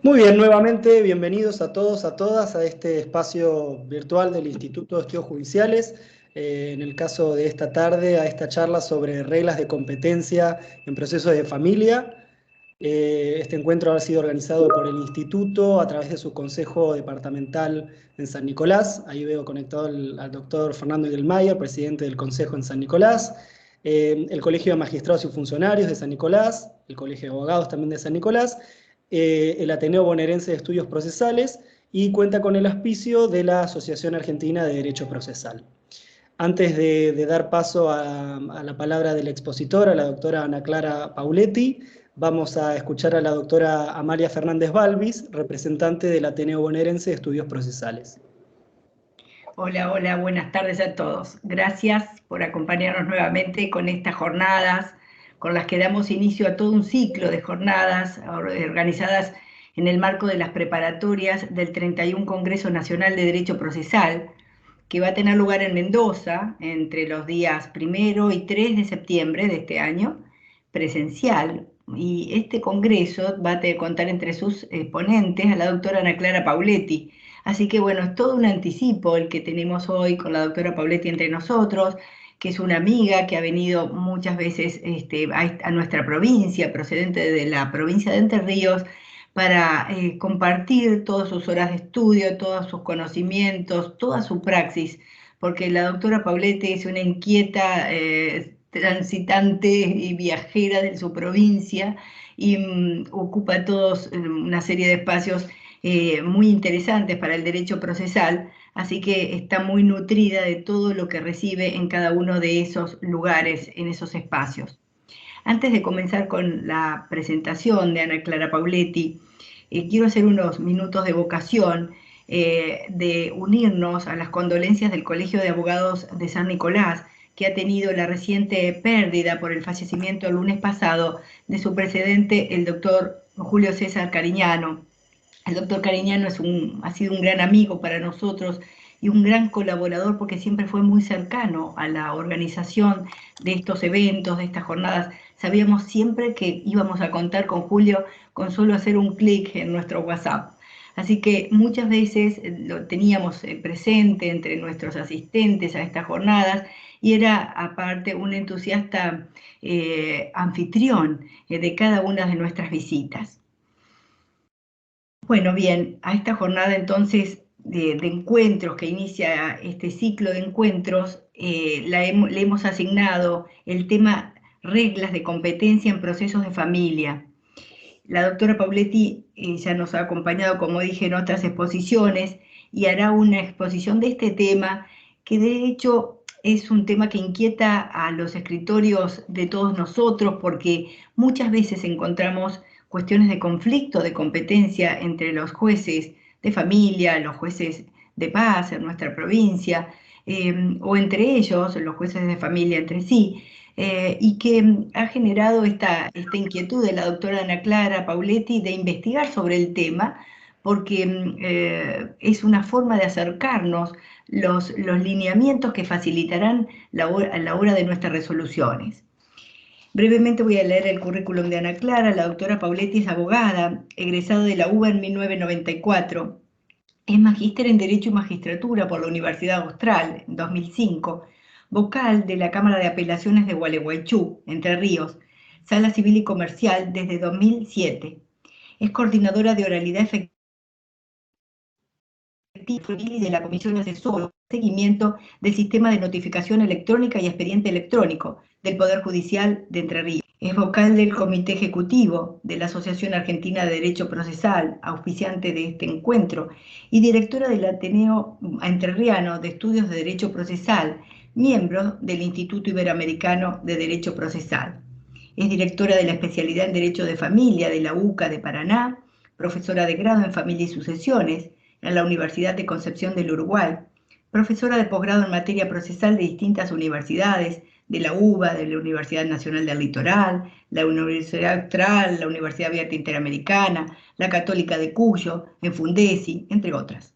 Muy bien, nuevamente bienvenidos a todos, a todas a este espacio virtual del Instituto de Estudios Judiciales. En el caso de esta tarde, a esta charla sobre reglas de competencia en procesos de familia. Este encuentro ha sido organizado por el Instituto a través de su Consejo Departamental en San Nicolás. Ahí veo conectado al doctor Fernando Edelmayer, presidente del Consejo en San Nicolás. El Colegio de Magistrados y Funcionarios de San Nicolás, el Colegio de Abogados también de San Nicolás, el Ateneo Bonaerense de Estudios Procesales y cuenta con el auspicio de la Asociación Argentina de Derecho Procesal. Antes de dar paso a la palabra de la expositora, la doctora Ana Clara Pauletti, vamos a escuchar a la doctora Amalia Fernández Balvis, representante del Ateneo Bonaerense de Estudios Procesales. Hola, hola, buenas tardes a todos. Gracias por acompañarnos nuevamente con estas jornadas, con las que damos inicio a todo un ciclo de jornadas organizadas en el marco de las preparatorias del 31 Congreso Nacional de Derecho Procesal, que va a tener lugar en Mendoza entre los días 1 y 3 de septiembre de este año, presencial. Y este congreso va a contar entre sus ponentes a la doctora Ana Clara Pauletti. Así que bueno, es todo un anticipo el que tenemos hoy con la doctora Pauletti entre nosotros, que es una amiga que ha venido muchas veces a nuestra provincia, procedente de la provincia de Entre Ríos, para compartir todas sus horas de estudio, todos sus conocimientos, toda su praxis, porque la doctora Pauletti es una inquieta transitante y viajera de su provincia y ocupa todos una serie de espacios muy interesantes para el derecho procesal, así que está muy nutrida de todo lo que recibe en cada uno de esos lugares, en esos espacios. Antes de comenzar con la presentación de Ana Clara Pauletti, quiero hacer unos minutos de evocación, de unirnos a las condolencias del Colegio de Abogados de San Nicolás, que ha tenido la reciente pérdida por el fallecimiento el lunes pasado de su presidente, el doctor Julio César Cariñano. El doctor Cariñano ha sido un gran amigo para nosotros y un gran colaborador porque siempre fue muy cercano a la organización de estos eventos, de estas jornadas. Sabíamos siempre que íbamos a contar con Julio con solo hacer un clic en nuestro WhatsApp. Así que muchas veces lo teníamos presente entre nuestros asistentes a estas jornadas y era aparte un entusiasta anfitrión de cada una de nuestras visitas. Bueno, bien, a esta jornada entonces de encuentros que inicia este ciclo de encuentros, le hemos asignado el tema reglas de competencia en procesos de familia. La doctora Pauletti ya nos ha acompañado, como dije, en otras exposiciones y hará una exposición de este tema que de hecho es un tema que inquieta a los escritorios de todos nosotros porque muchas veces encontramos cuestiones de conflicto de competencia entre los jueces de familia, los jueces de paz en nuestra provincia, o entre ellos, los jueces de familia entre sí, y que ha generado esta inquietud de la doctora Ana Clara Pauletti de investigar sobre el tema, porque es una forma de acercarnos los lineamientos que facilitarán a la hora de nuestras resoluciones. Brevemente voy a leer el currículum de Ana Clara. La doctora Pauletti es abogada, egresada de la UBA en 1994. Es magíster en Derecho y Magistratura por la Universidad Austral en 2005, vocal de la Cámara de Apelaciones de Gualeguaychú, Entre Ríos, Sala Civil y Comercial desde 2007. Es coordinadora de oralidad efectiva y de la Comisión Asesora de Seguimiento del Sistema de Notificación Electrónica y Expediente Electrónico del Poder Judicial de Entre Ríos. Es vocal del Comité Ejecutivo de la Asociación Argentina de Derecho Procesal, auspiciante de este encuentro, y directora del Ateneo Entrerriano de Estudios de Derecho Procesal, miembro del Instituto Iberoamericano de Derecho Procesal. Es directora de la especialidad en Derecho de Familia de la UCA de Paraná, profesora de grado en Familia y Sucesiones en la Universidad de Concepción del Uruguay, profesora de posgrado en materia procesal de distintas universidades, de la UBA, de la Universidad Nacional del Litoral, la Universidad Austral, la Universidad Abierta Interamericana, la Católica de Cuyo, en Fundesi, entre otras.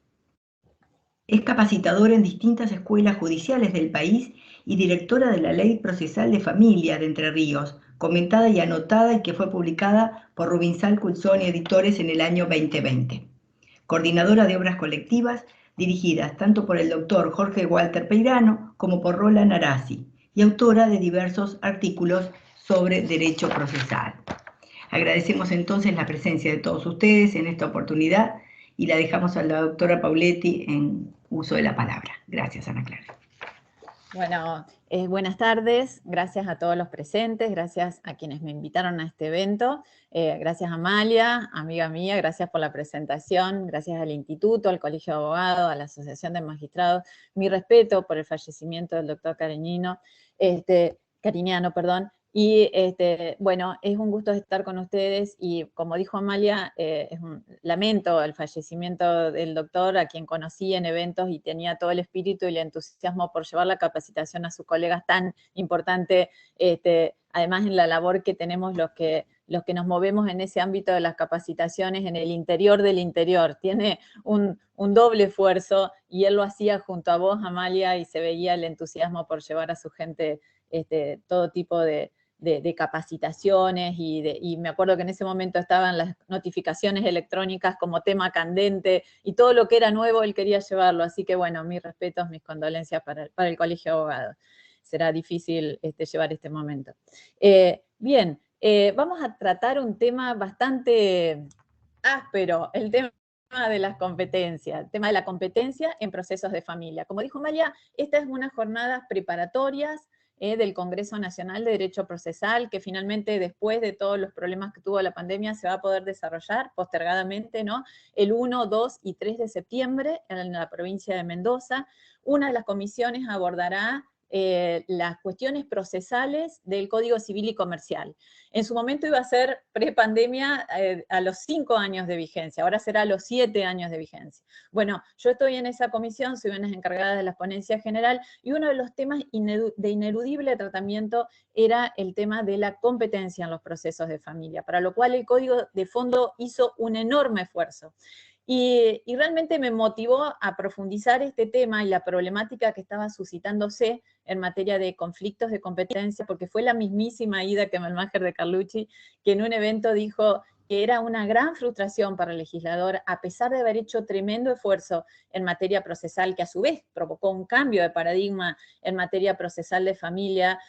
Es capacitadora en distintas escuelas judiciales del país y directora de la Ley Procesal de Familia de Entre Ríos, comentada y anotada y que fue publicada por Rubinsal Culzoni Editores en el año 2020. Coordinadora de obras colectivas dirigidas tanto por el doctor Jorge Walter Peirano como por Roland Arasi, y autora de diversos artículos sobre derecho procesal. Agradecemos entonces la presencia de todos ustedes en esta oportunidad y la dejamos a la doctora Pauletti en uso de la palabra. Gracias, Ana Clara. Bueno, buenas tardes, gracias a todos los presentes, gracias a quienes me invitaron a este evento, gracias Amalia, amiga mía, gracias por la presentación, gracias al Instituto, al Colegio de Abogados, a la Asociación de Magistrados, mi respeto por el fallecimiento del doctor Cariñano, perdón. Y bueno, es un gusto estar con ustedes y como dijo Amalia, lamento el fallecimiento del doctor, a quien conocí en eventos y tenía todo el espíritu y el entusiasmo por llevar la capacitación a sus colegas tan importante, además en la labor que tenemos los que nos movemos en ese ámbito de las capacitaciones en el interior del interior. Tiene un doble esfuerzo y él lo hacía junto a vos, Amalia, y se veía el entusiasmo por llevar a su gente todo tipo de capacitaciones y me acuerdo que en ese momento estaban las notificaciones electrónicas como tema candente y todo lo que era nuevo él quería llevarlo, así que bueno, mis respetos, mis condolencias para el Colegio de Abogados. Será difícil llevar este momento. Bien, vamos a tratar un tema bastante áspero, el tema de las competencias, el tema de la competencia en procesos de familia. Como dijo María, esta es unas jornadas preparatorias del Congreso Nacional de Derecho Procesal, que finalmente después de todos los problemas que tuvo la pandemia se va a poder desarrollar postergadamente, ¿no? El 1, 2 y 3 de septiembre en la provincia de Mendoza. Una de las comisiones abordará las cuestiones procesales del Código Civil y Comercial. En su momento iba a ser pre-pandemia a los 5 años de vigencia, ahora será a los 7 años de vigencia. Bueno, yo estoy en esa comisión, soy una encargada de la ponencia general, y uno de los temas de ineludible tratamiento era el tema de la competencia en los procesos de familia, para lo cual el Código de Fondo hizo un enorme esfuerzo. Y realmente me motivó a profundizar este tema y la problemática que estaba suscitándose en materia de conflictos de competencia, porque fue la mismísima Ida Kemalmacher de Carlucci, que en un evento dijo que era una gran frustración para el legislador, a pesar de haber hecho tremendo esfuerzo en materia procesal, que a su vez provocó un cambio de paradigma en materia procesal de familia,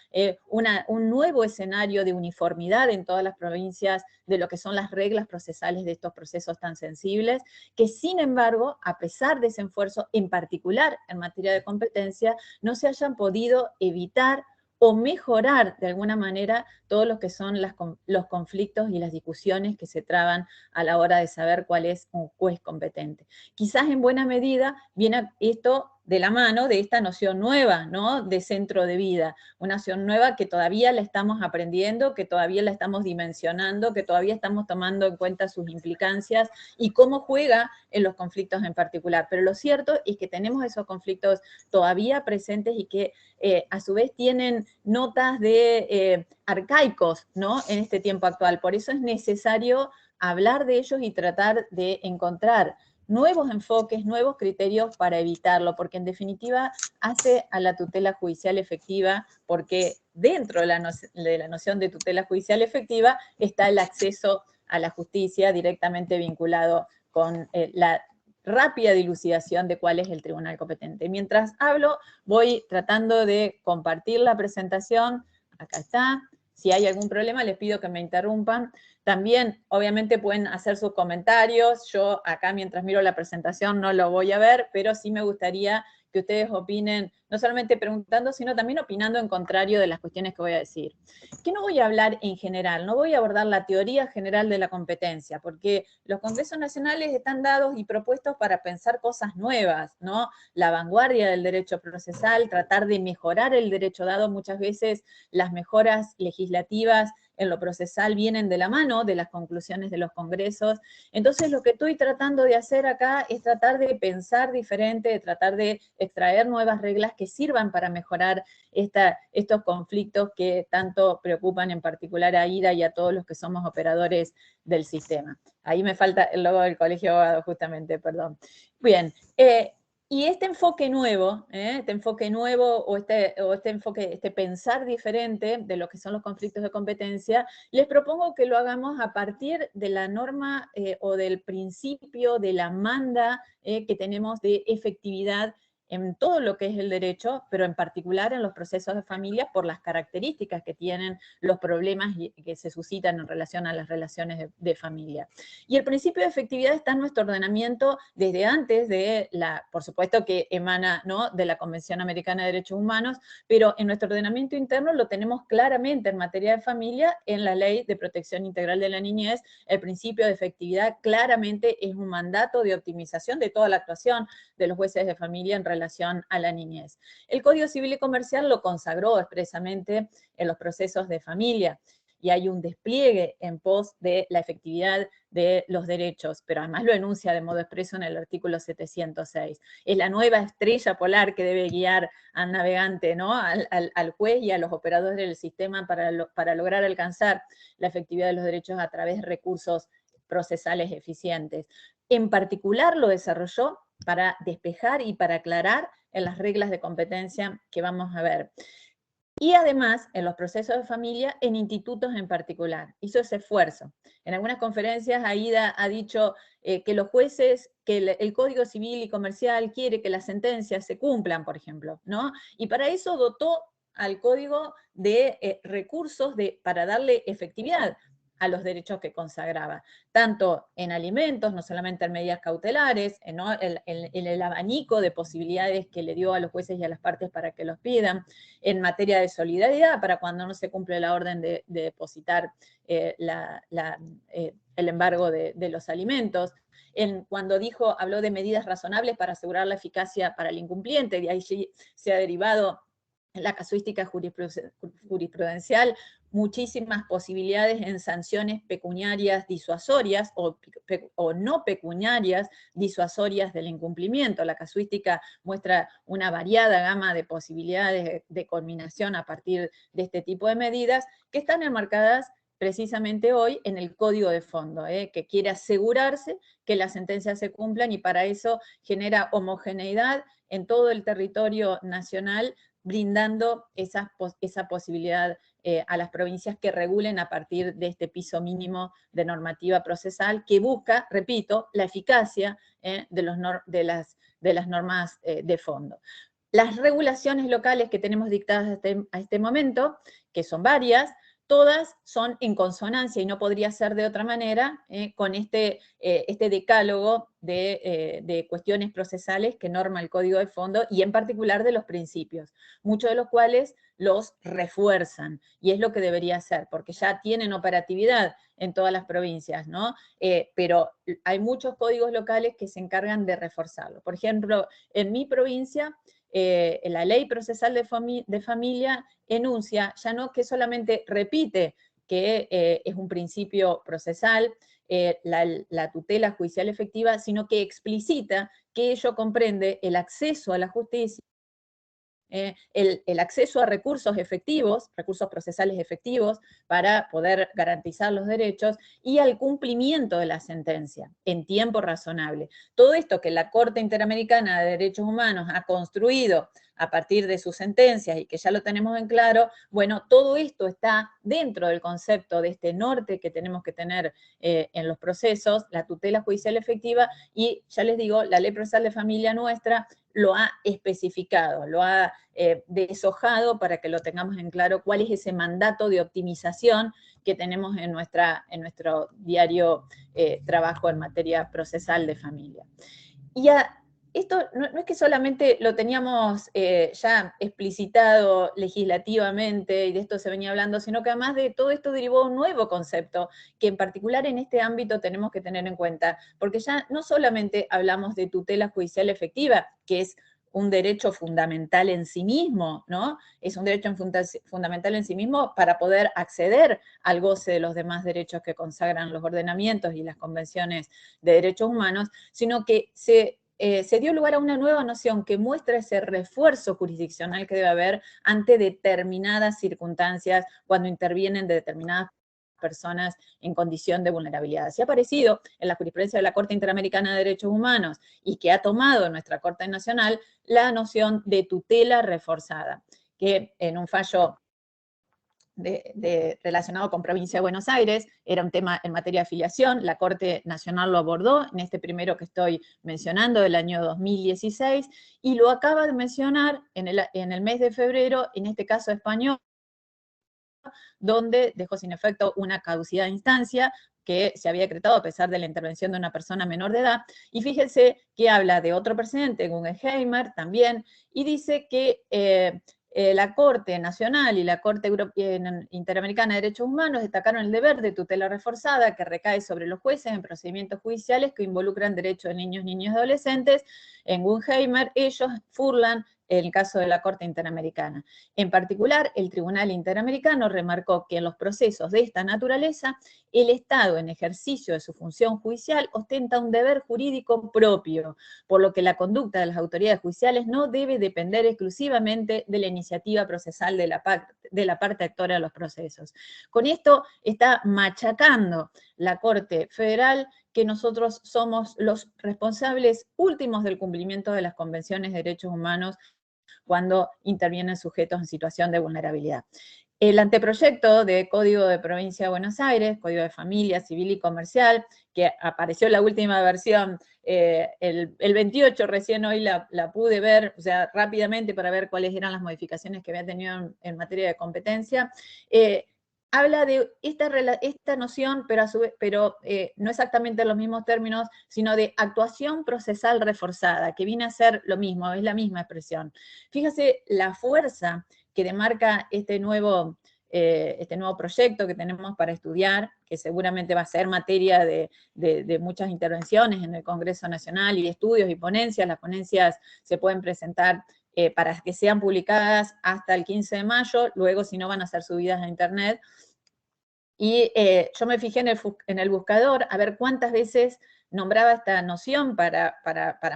un nuevo escenario de uniformidad en todas las provincias de lo que son las reglas procesales de estos procesos tan sensibles, que sin embargo, a pesar de ese esfuerzo, en particular en materia de competencia, no se hayan podido evitar o mejorar de alguna manera todos los que son los conflictos y las discusiones que se traban a la hora de saber cuál es un juez competente. Quizás en buena medida viene esto de la mano de esta noción nueva, ¿no? De centro de vida, una noción nueva que todavía la estamos aprendiendo, que todavía la estamos dimensionando, que todavía estamos tomando en cuenta sus implicancias y cómo juega en los conflictos en particular. Pero lo cierto es que tenemos esos conflictos todavía presentes y que a su vez tienen notas de arcaicos, ¿no? En este tiempo actual. Por eso es necesario hablar de ellos y tratar de encontrar nuevos enfoques, nuevos criterios para evitarlo, porque en definitiva hace a la tutela judicial efectiva, porque dentro de la noción de tutela judicial efectiva está el acceso a la justicia directamente vinculado con la rápida dilucidación de cuál es el tribunal competente. Mientras hablo, voy tratando de compartir la presentación. Acá está. Si hay algún problema, les pido que me interrumpan. También, obviamente, pueden hacer sus comentarios. Yo acá, mientras miro la presentación, no lo voy a ver, pero sí me gustaría que ustedes opinen, no solamente preguntando, sino también opinando en contrario de las cuestiones que voy a decir. Que no voy a hablar en general, no voy a abordar la teoría general de la competencia, porque los congresos nacionales están dados y propuestos para pensar cosas nuevas, ¿no? La vanguardia del derecho procesal, tratar de mejorar el derecho dado. Muchas veces las mejoras legislativas en lo procesal vienen de la mano de las conclusiones de los congresos. Entonces, lo que estoy tratando de hacer acá es tratar de pensar diferente, de tratar de extraer nuevas reglas que sirvan para mejorar estos conflictos que tanto preocupan en particular a Ida y a todos los que somos operadores del sistema. Ahí me falta el logo del Colegio de Abogados, justamente, perdón. Bien, Y este enfoque nuevo o este enfoque, este pensar diferente de lo que son los conflictos de competencia, les propongo que lo hagamos a partir de la norma o del principio de la manda que tenemos de efectividad en todo lo que es el derecho, pero en particular en los procesos de familia por las características que tienen los problemas que se suscitan en relación a las relaciones de familia. Y el principio de efectividad está en nuestro ordenamiento desde antes de por supuesto que emana, ¿no?, de la Convención Americana de Derechos Humanos, pero en nuestro ordenamiento interno lo tenemos claramente en materia de familia, en la Ley de Protección Integral de la Niñez. El principio de efectividad claramente es un mandato de optimización de toda la actuación de los jueces de familia en relación a la niñez. El Código Civil y Comercial lo consagró expresamente en los procesos de familia, y hay un despliegue en pos de la efectividad de los derechos, pero además lo enuncia de modo expreso en el artículo 706. Es la nueva estrella polar que debe guiar al navegante, ¿no?, al juez y a los operadores del sistema para lograr alcanzar la efectividad de los derechos a través de recursos procesales eficientes. En particular lo desarrolló para despejar y para aclarar en las reglas de competencia que vamos a ver. Y además, en los procesos de familia, en institutos en particular. Hizo ese esfuerzo. En algunas conferencias, Aida ha dicho que los jueces, que el Código Civil y Comercial quiere que las sentencias se cumplan, por ejemplo, ¿no? Y para eso dotó al Código de recursos para darle efectividad a los derechos que consagraba, tanto en alimentos, no solamente en medidas cautelares, ¿no?, el abanico de posibilidades que le dio a los jueces y a las partes para que los pidan, en materia de solidaridad, para cuando no se cumple la orden de depositar el embargo de los alimentos, cuando habló de medidas razonables para asegurar la eficacia para el incumpliente, de ahí se ha derivado en la casuística jurisprudencial muchísimas posibilidades en sanciones pecuniarias disuasorias o no pecuniarias disuasorias del incumplimiento. La casuística muestra una variada gama de posibilidades de culminación a partir de este tipo de medidas que están enmarcadas precisamente hoy en el Código de Fondo, que quiere asegurarse que las sentencias se cumplan y para eso genera homogeneidad en todo el territorio nacional, brindando esa posibilidad a las provincias que regulen a partir de este piso mínimo de normativa procesal que busca, repito, la eficacia de las normas de fondo. Las regulaciones locales que tenemos dictadas a este momento, que son varias, todas son en consonancia, y no podría ser de otra manera, con este decálogo de cuestiones procesales que norma el Código de Fondo, y en particular de los principios, muchos de los cuales los refuerzan, y es lo que debería hacer, porque ya tienen operatividad en todas las provincias, ¿no? Pero hay muchos códigos locales que se encargan de reforzarlo. Por ejemplo, en mi provincia, la ley procesal de familia enuncia, ya no que solamente repite que es un principio procesal, la tutela judicial efectiva, sino que explicita que ello comprende el acceso a la justicia, el acceso a recursos efectivos, recursos procesales efectivos, para poder garantizar los derechos, y al cumplimiento de la sentencia en tiempo razonable. Todo esto que la Corte Interamericana de Derechos Humanos ha construido a partir de sus sentencias y que ya lo tenemos en claro, bueno, todo esto está dentro del concepto de este norte que tenemos que tener en los procesos, la tutela judicial efectiva, y ya les digo, la Ley Procesal de Familia nuestra lo ha especificado, lo ha deshojado para que lo tengamos en claro cuál es ese mandato de optimización que tenemos en nuestro diario trabajo en materia procesal de familia. Y esto no es que solamente lo teníamos ya explicitado legislativamente y de esto se venía hablando, sino que además de todo esto derivó un nuevo concepto que en particular en este ámbito tenemos que tener en cuenta, porque ya no solamente hablamos de tutela judicial efectiva, que es un derecho fundamental en sí mismo, ¿no? Es un derecho fundamental en sí mismo para poder acceder al goce de los demás derechos que consagran los ordenamientos y las convenciones de derechos humanos, sino que se dio lugar a una nueva noción que muestra ese refuerzo jurisdiccional que debe haber ante determinadas circunstancias, cuando intervienen determinadas personas en condición de vulnerabilidad. Se ha aparecido en la jurisprudencia de la Corte Interamericana de Derechos Humanos y que ha tomado nuestra Corte Nacional la noción de tutela reforzada, que en un fallo relacionado con Provincia de Buenos Aires, era un tema en materia de afiliación, la Corte Nacional lo abordó en este primero que estoy mencionando del año 2016, y lo acaba de mencionar en el mes de febrero, en este caso español, donde dejó sin efecto una caducidad de instancia que se había decretado a pesar de la intervención de una persona menor de edad, y fíjense que habla de otro presidente, Guggenheimer, también, y dice que la Corte Nacional y la Corte Interamericana de Derechos Humanos destacaron el deber de tutela reforzada que recae sobre los jueces en procedimientos judiciales que involucran derechos de niños, niñas y adolescentes. En Guggenheimer, ellos, Furlan, en el caso de la Corte Interamericana. En particular, el Tribunal Interamericano remarcó que en los procesos de esta naturaleza, el Estado, en ejercicio de su función judicial, ostenta un deber jurídico propio, por lo que la conducta de las autoridades judiciales no debe depender exclusivamente de la iniciativa procesal de la parte actora de los procesos. Con esto está machacando la Corte Federal que nosotros somos los responsables últimos del cumplimiento de las convenciones de derechos humanos cuando intervienen sujetos en situación de vulnerabilidad. El anteproyecto de Código de Provincia de Buenos Aires, Código de Familia, Civil y Comercial, que apareció en la última versión, el 28, recién hoy la pude ver, o sea, rápidamente para ver cuáles eran las modificaciones que había tenido en materia de competencia, habla de esta noción, pero no exactamente en los mismos términos, sino de actuación procesal reforzada, que viene a ser lo mismo, es la misma expresión. Fíjese la fuerza que demarca este nuevo proyecto que tenemos para estudiar, que seguramente va a ser materia de muchas intervenciones en el Congreso Nacional y estudios y ponencias. Las ponencias se pueden presentar para que sean publicadas hasta el 15 de mayo, luego si no van a ser subidas a internet. Y yo me fijé en el buscador a ver cuántas veces nombraba esta noción para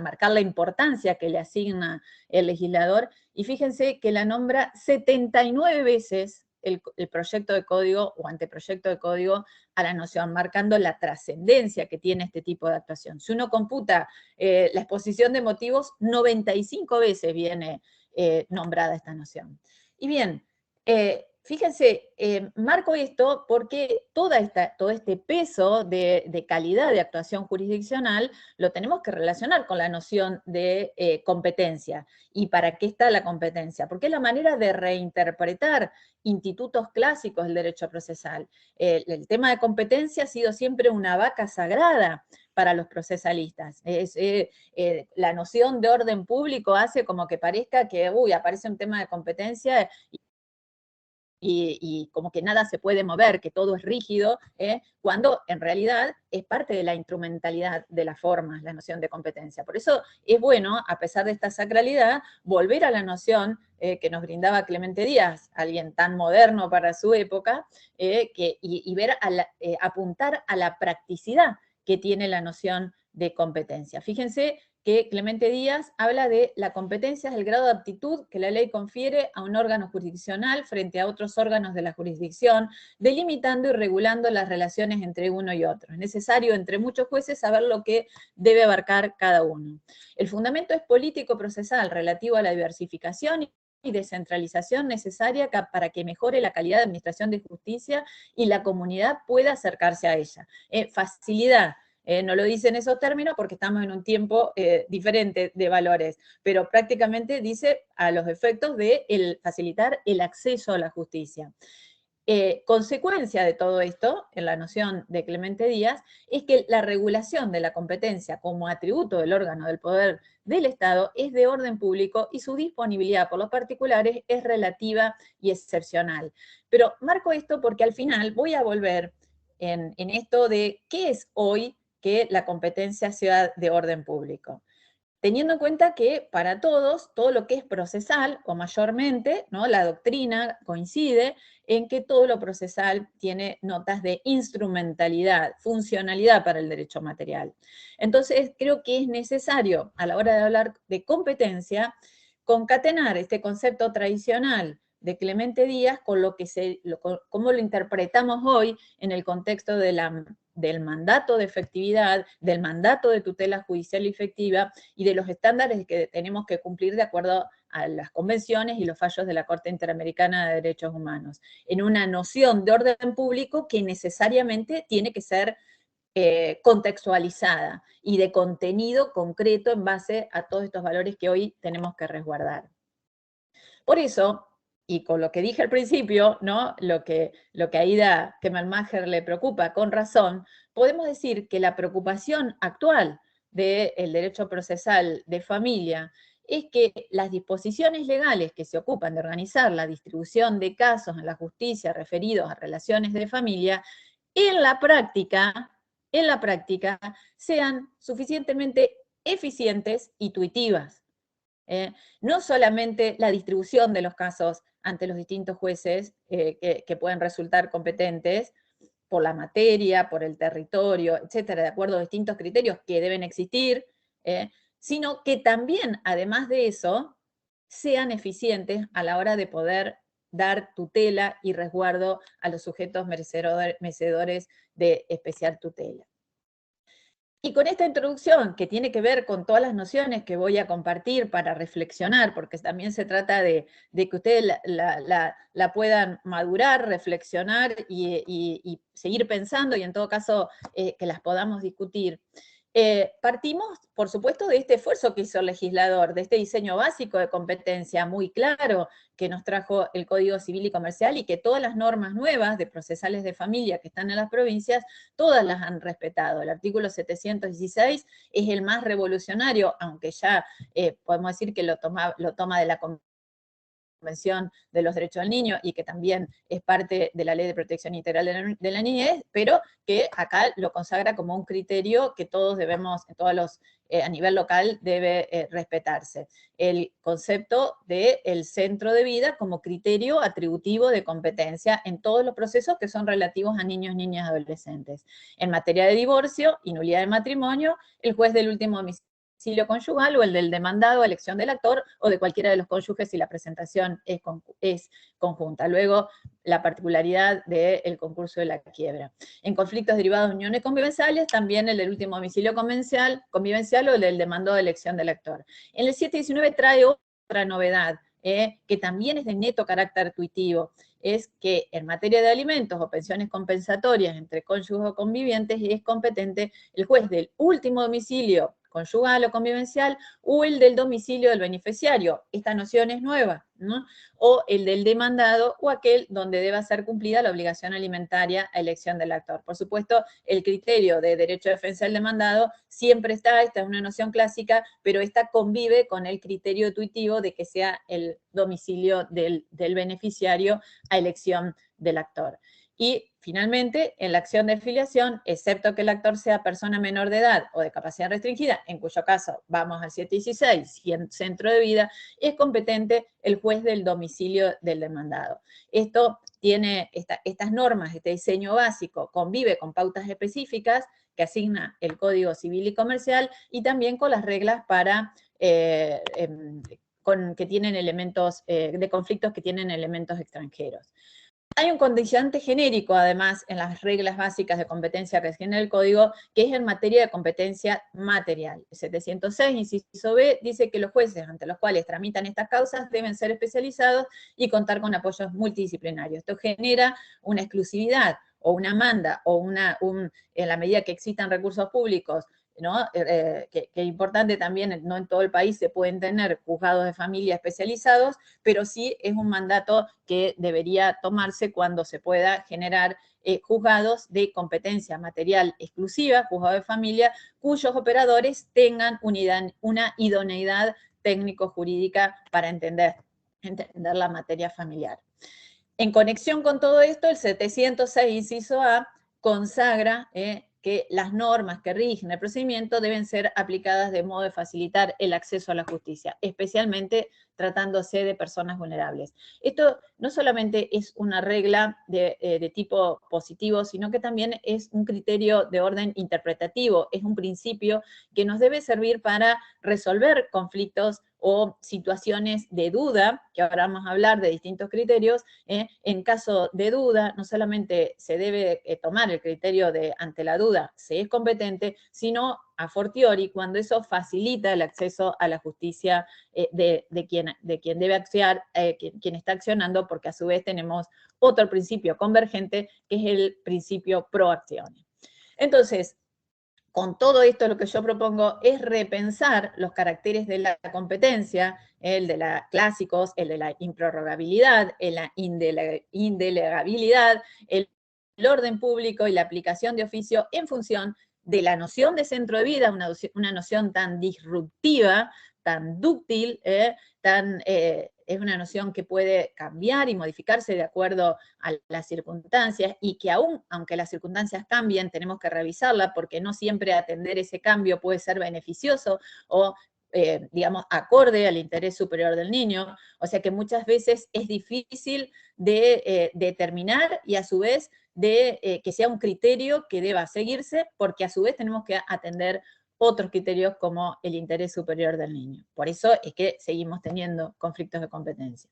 marcar la importancia que le asigna el legislador, y fíjense que la nombra 79 veces el proyecto de código o anteproyecto de código a la noción, marcando la trascendencia que tiene este tipo de actuación. Si uno computa la exposición de motivos, 95 veces viene nombrada esta noción. Y bien, fíjense, marco esto porque todo este peso de calidad de actuación jurisdiccional lo tenemos que relacionar con la noción de competencia. ¿Y para qué está la competencia? Porque es la manera de reinterpretar institutos clásicos del derecho procesal. El tema de competencia ha sido siempre una vaca sagrada para los procesalistas. La noción de orden público hace como que parezca que, aparece un tema de competencia y como que nada se puede mover, que todo es rígido, cuando en realidad es parte de la instrumentalidad de las formas, la noción de competencia. Por eso es bueno, a pesar de esta sacralidad, volver a la noción que nos brindaba Clemente Díaz, alguien tan moderno para su época, y ver apuntar a la practicidad que tiene la noción de competencia. Fíjense que Clemente Díaz habla de la competencia es el grado de aptitud que la ley confiere a un órgano jurisdiccional frente a otros órganos de la jurisdicción, delimitando y regulando las relaciones entre uno y otro. Es necesario, entre muchos jueces, saber lo que debe abarcar cada uno. El fundamento es político-procesal relativo a la diversificación y descentralización necesaria para que mejore la calidad de administración de justicia y la comunidad pueda acercarse a ella. Facilidad. No lo dice en esos términos porque estamos en un tiempo diferente de valores, pero prácticamente dice a los efectos de facilitar el acceso a la justicia. Consecuencia de todo esto, en la noción de Clemente Díaz, es que la regulación de la competencia como atributo del órgano del poder del Estado es de orden público y su disponibilidad por los particulares es relativa y excepcional. Pero marco esto porque al final voy a volver en esto de qué es hoy que la competencia sea de orden público. Teniendo en cuenta que para todos, todo lo que es procesal, o mayormente, ¿no? La doctrina coincide en que todo lo procesal tiene notas de instrumentalidad, funcionalidad para el derecho material. Entonces, creo que es necesario, a la hora de hablar de competencia, concatenar este concepto tradicional de Clemente Díaz con lo que cómo lo interpretamos hoy en el contexto de del mandato de efectividad, del mandato de tutela judicial efectiva y de los estándares que tenemos que cumplir de acuerdo a las convenciones y los fallos de la Corte Interamericana de Derechos Humanos, en una noción de orden público que necesariamente tiene que ser contextualizada y de contenido concreto en base a todos estos valores que hoy tenemos que resguardar. Por eso, y con lo que dije al principio, ¿no? lo que a Aida Kemmelmacher le preocupa con razón, podemos decir que la preocupación actual del derecho procesal de familia es que las disposiciones legales que se ocupan de organizar la distribución de casos en la justicia referidos a relaciones de familia, en la práctica sean suficientemente eficientes y intuitivas. No solamente la distribución de los casos ante los distintos jueces que pueden resultar competentes por la materia, por el territorio, etcétera, de acuerdo a distintos criterios que deben existir, sino que también, además de eso, sean eficientes a la hora de poder dar tutela y resguardo a los sujetos merecedores de especial tutela. Y con esta introducción, que tiene que ver con todas las nociones que voy a compartir para reflexionar, porque también se trata de que ustedes la puedan madurar, reflexionar y seguir pensando, y en todo caso que las podamos discutir. Partimos, por supuesto, de este esfuerzo que hizo el legislador, de este diseño básico de competencia muy claro que nos trajo el Código Civil y Comercial y que todas las normas nuevas de procesales de familia que están en las provincias, todas las han respetado. El artículo 716 es el más revolucionario, aunque ya podemos decir que lo toma de la Convención de los Derechos del Niño y que también es parte de la Ley de Protección Integral de la Niñez, pero que acá lo consagra como un criterio que todos debemos, a nivel local debe respetarse. El concepto del centro de vida como criterio atributivo de competencia en todos los procesos que son relativos a niños, niñas, adolescentes. En materia de divorcio y nulidad de matrimonio, el juez del último domicilio conyugal o el del demandado a elección del actor o de cualquiera de los cónyuges si la presentación es conjunta. Luego, la particularidad del concurso de la quiebra. En conflictos derivados de uniones convivenciales, también el del último domicilio convivencial o el del demandado a elección del actor. En el 719 trae otra novedad, que también es de neto carácter tuitivo, es que en materia de alimentos o pensiones compensatorias entre cónyuges o convivientes es competente el juez del último domicilio conyugal o convivencial, o el del domicilio del beneficiario. Esta noción es nueva, ¿no? O el del demandado, o aquel donde deba ser cumplida la obligación alimentaria a elección del actor. Por supuesto, el criterio de derecho de defensa del demandado siempre está, esta es una noción clásica, pero esta convive con el criterio intuitivo de que sea el domicilio del beneficiario a elección del actor. Y finalmente, en la acción de filiación, excepto que el actor sea persona menor de edad o de capacidad restringida, en cuyo caso vamos al 716, y en centro de vida, es competente el juez del domicilio del demandado. Esto tiene estas normas, este diseño básico, convive con pautas específicas que asigna el Código Civil y Comercial y también con las reglas para que tienen elementos de conflictos que tienen elementos extranjeros. Hay un condicionante genérico, además, en las reglas básicas de competencia que tiene el Código, que es en materia de competencia material. El 706, inciso B, dice que los jueces ante los cuales tramitan estas causas deben ser especializados y contar con apoyos multidisciplinarios. Esto genera una exclusividad o una manda o en la medida que existan recursos públicos, ¿no? Que es importante también, no en todo el país se pueden tener juzgados de familia especializados, pero sí es un mandato que debería tomarse cuando se pueda generar juzgados de competencia material exclusiva, juzgados de familia, cuyos operadores tengan una idoneidad técnico-jurídica para entender la materia familiar. En conexión con todo esto, el 706, inciso A, consagra que las normas que rigen el procedimiento deben ser aplicadas de modo de facilitar el acceso a la justicia, especialmente tratándose de personas vulnerables. Esto no solamente es una regla de tipo positivo, sino que también es un criterio de orden interpretativo, es un principio que nos debe servir para resolver conflictos o situaciones de duda, que ahora vamos a hablar de distintos criterios. En caso de duda, no solamente se debe tomar el criterio de ante la duda se es competente, sino a fortiori cuando eso facilita el acceso a la justicia de quien debe accionar, quien está accionando, porque a su vez tenemos otro principio convergente, que es el principio pro actione. Entonces, con todo esto lo que yo propongo es repensar los caracteres de la competencia, el de la clásicos, el de la improrrogabilidad, la indelegabilidad, el orden público y la aplicación de oficio en función de la noción de centro de vida, una noción tan disruptiva, tan dúctil, es una noción que puede cambiar y modificarse de acuerdo a las circunstancias y que aunque las circunstancias cambien, tenemos que revisarla porque no siempre atender ese cambio puede ser beneficioso o digamos, acorde al interés superior del niño. O sea que muchas veces es difícil de determinar y a su vez de que sea un criterio que deba seguirse, porque a su vez tenemos que atender otros criterios como el interés superior del niño. Por eso es que seguimos teniendo conflictos de competencia.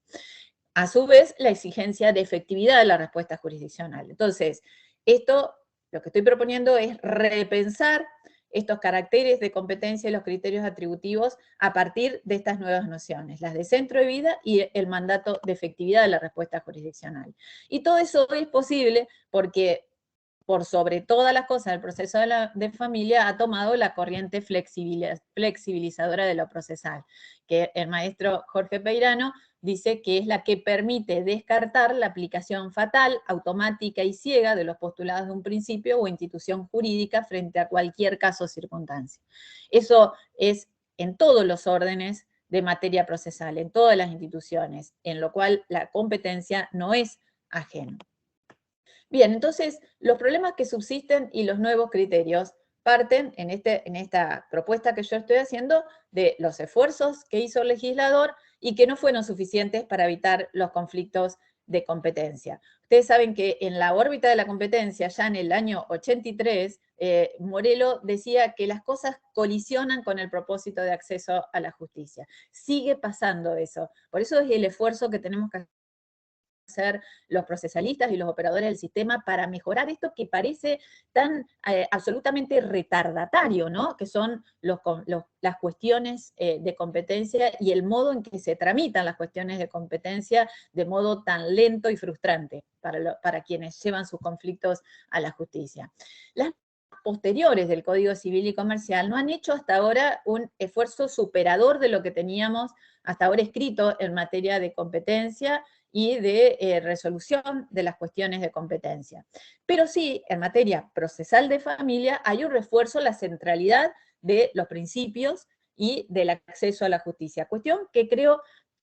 A su vez, la exigencia de efectividad de la respuesta jurisdiccional. Entonces, esto, lo que estoy proponiendo es repensar estos caracteres de competencia y los criterios atributivos a partir de estas nuevas nociones, las de centro de vida y el mandato de efectividad de la respuesta jurisdiccional. Y todo eso es posible porque por sobre todas las cosas, el proceso de familia ha tomado la corriente flexibilizadora de lo procesal, que el maestro Jorge Peirano dice que es la que permite descartar la aplicación fatal, automática y ciega de los postulados de un principio o institución jurídica frente a cualquier caso o circunstancia. Eso es en todos los órdenes de materia procesal, en todas las instituciones, en lo cual la competencia no es ajeno. Bien, entonces, los problemas que subsisten y los nuevos criterios parten en esta propuesta que yo estoy haciendo de los esfuerzos que hizo el legislador y que no fueron suficientes para evitar los conflictos de competencia. Ustedes saben que en la órbita de la competencia, ya en el año 83, Morelo decía que las cosas colisionan con el propósito de acceso a la justicia. Sigue pasando eso. Por eso es el esfuerzo que tenemos que hacer los procesalistas y los operadores del sistema para mejorar esto que parece tan absolutamente retardatario, ¿no? Que son las cuestiones de competencia y el modo en que se tramitan las cuestiones de competencia de modo tan lento y frustrante para quienes llevan sus conflictos a la justicia. Las posteriores del Código Civil y Comercial no han hecho hasta ahora un esfuerzo superador de lo que teníamos hasta ahora escrito en materia de competencia y de resolución de las cuestiones de competencia. Pero sí, en materia procesal de familia hay un refuerzo en la centralidad de los principios y del acceso a la justicia. Cuestión que creo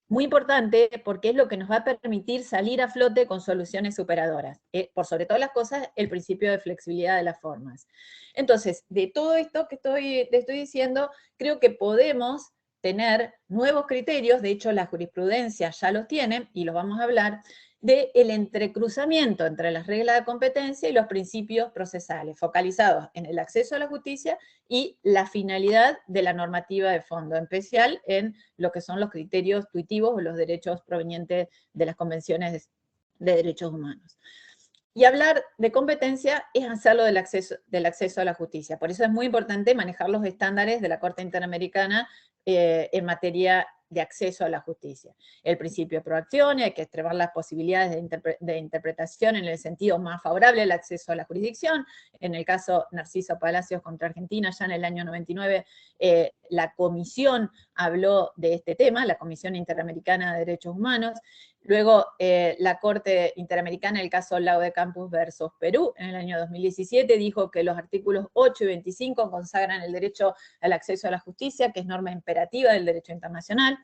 muy importante porque es lo que nos va a permitir salir a flote con soluciones superadoras. Por sobre todas las cosas, el principio de flexibilidad de las formas. Entonces, de todo esto que te estoy diciendo, creo que podemos tener nuevos criterios, de hecho la jurisprudencia ya los tiene, y los vamos a hablar, del entrecruzamiento entre las reglas de competencia y los principios procesales, focalizados en el acceso a la justicia y la finalidad de la normativa de fondo, en especial en lo que son los criterios tuitivos o los derechos provenientes de las convenciones de derechos humanos. Y hablar de competencia es hacerlo del acceso a la justicia. Por eso es muy importante manejar los estándares de la Corte Interamericana en materia de acceso a la justicia. El principio de proacción, hay que extremar las posibilidades de interpretación en el sentido más favorable al acceso a la jurisdicción. En el caso Narciso Palacios contra Argentina, ya en el año 99, la comisión habló de este tema, la Comisión Interamericana de Derechos Humanos. Luego, la Corte Interamericana, el caso Laude Campus versus Perú, en el año 2017, dijo que los artículos 8 y 25 consagran el derecho al acceso a la justicia, que es norma imperativa del derecho internacional.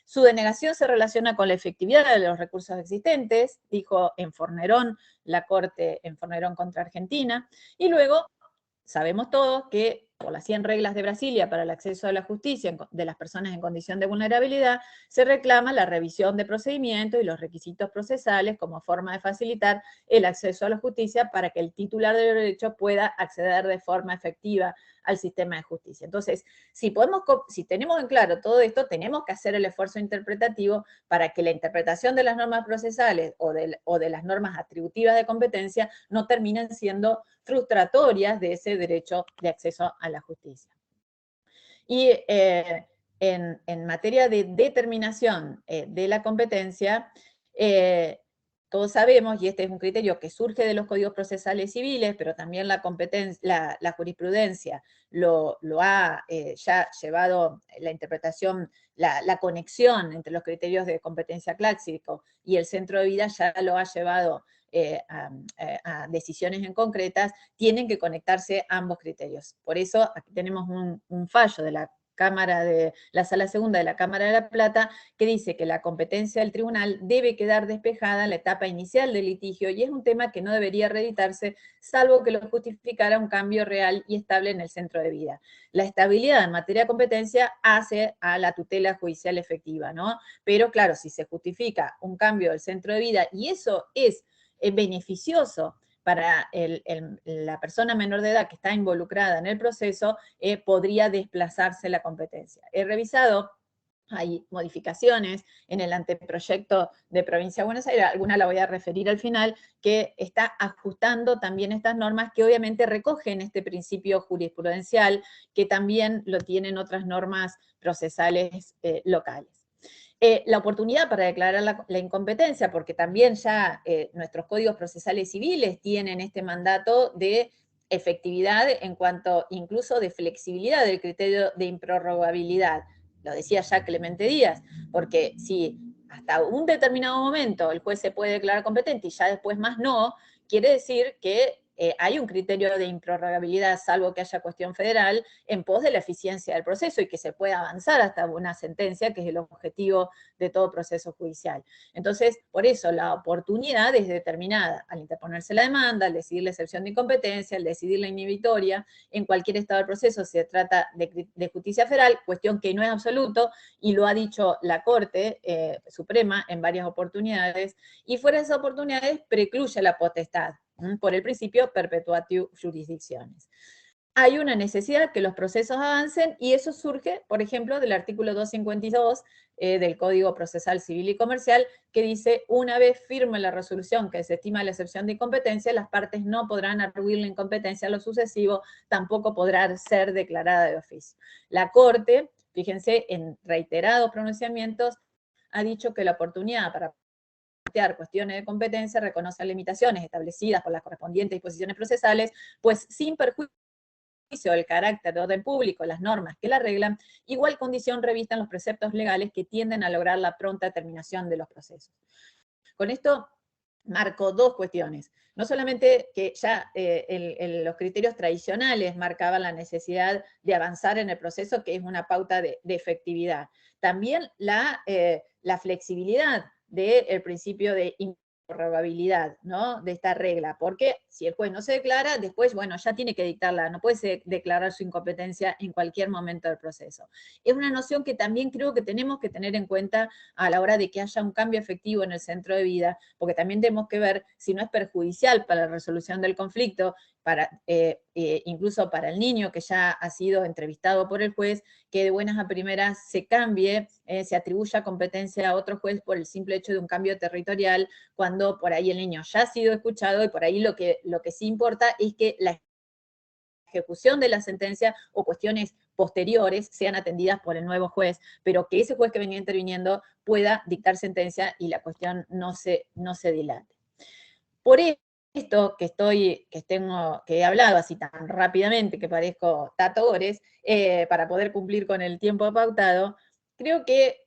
Su denegación se relaciona con la efectividad de los recursos existentes, dijo en Fornerón, la Corte en Fornerón contra Argentina. Y luego, sabemos todos que por las 100 reglas de Brasilia para el acceso a la justicia de las personas en condición de vulnerabilidad, se reclama la revisión de procedimientos y los requisitos procesales como forma de facilitar el acceso a la justicia para que el titular del derecho pueda acceder de forma efectiva al sistema de justicia. Entonces, si tenemos en claro todo esto, tenemos que hacer el esfuerzo interpretativo para que la interpretación de las normas procesales o de las normas atributivas de competencia no terminen siendo frustratorias de ese derecho de acceso a la justicia. Y en materia de determinación de la competencia, todos sabemos, y este es un criterio que surge de los códigos procesales civiles, pero también la jurisprudencia lo ha ya llevado la interpretación, la conexión entre los criterios de competencia clásico y el centro de vida ya lo ha llevado a decisiones en concretas, tienen que conectarse ambos criterios. Por eso aquí tenemos un fallo de la Sala Segunda de la Cámara de La Plata, que dice que la competencia del tribunal debe quedar despejada en la etapa inicial del litigio y es un tema que no debería reeditarse, salvo que lo justificara un cambio real y estable en el centro de vida. La estabilidad en materia de competencia hace a la tutela judicial efectiva, ¿no? Pero claro, si se justifica un cambio del centro de vida y eso es beneficioso para la persona menor de edad que está involucrada en el proceso, podría desplazarse la competencia. He revisado, hay modificaciones en el anteproyecto de Provincia de Buenos Aires, alguna la voy a referir al final, que está ajustando también estas normas que obviamente recogen este principio jurisprudencial, que también lo tienen otras normas procesales locales. La oportunidad para declarar la incompetencia, porque también ya nuestros códigos procesales civiles tienen este mandato de efectividad en cuanto incluso de flexibilidad del criterio de improrrogabilidad. Lo decía ya Clemente Díaz, porque si hasta un determinado momento el juez se puede declarar competente y ya después más no, quiere decir que hay un criterio de improrrogabilidad, salvo que haya cuestión federal, en pos de la eficiencia del proceso y que se pueda avanzar hasta una sentencia, que es el objetivo de todo proceso judicial. Entonces, por eso la oportunidad es determinada al interponerse la demanda, al decidir la excepción de incompetencia, al decidir la inhibitoria, en cualquier estado del proceso se trata de justicia federal, cuestión que no es absoluto, y lo ha dicho la Corte Suprema en varias oportunidades, y fuera de esas oportunidades precluye la potestad por el principio perpetuatio jurisdictionis. Hay una necesidad que los procesos avancen y eso surge, por ejemplo, del artículo 252 del Código Procesal Civil y Comercial, que dice, una vez firme la resolución que desestima la excepción de incompetencia, las partes no podrán arguir la incompetencia a lo sucesivo, tampoco podrá ser declarada de oficio. La Corte, fíjense, en reiterados pronunciamientos, ha dicho que la oportunidad para plantear cuestiones de competencia reconoce limitaciones establecidas por las correspondientes disposiciones procesales, pues sin perjuicio del carácter de orden público, las normas que la arreglan, igual condición revistan los preceptos legales que tienden a lograr la pronta terminación de los procesos. Con esto marco dos cuestiones. No solamente que ya los criterios tradicionales marcaban la necesidad de avanzar en el proceso, que es una pauta de efectividad. También la flexibilidad del principio de improrrogabilidad, ¿no? De esta regla, porque si el juez no se declara, después, bueno, ya tiene que dictarla, no puede declarar su incompetencia en cualquier momento del proceso. Es una noción que también creo que tenemos que tener en cuenta a la hora de que haya un cambio efectivo en el centro de vida, porque también tenemos que ver si no es perjudicial para la resolución del conflicto, incluso para el niño que ya ha sido entrevistado por el juez, que de buenas a primeras se cambie, se atribuya competencia a otro juez por el simple hecho de un cambio territorial, cuando por ahí el niño ya ha sido escuchado y por ahí lo que sí importa es que la ejecución de la sentencia o cuestiones posteriores sean atendidas por el nuevo juez, pero que ese juez que venía interviniendo pueda dictar sentencia y la cuestión no se dilate. Por esto que he hablado así tan rápidamente que parezco Tato Bores, para poder cumplir con el tiempo pautado, creo que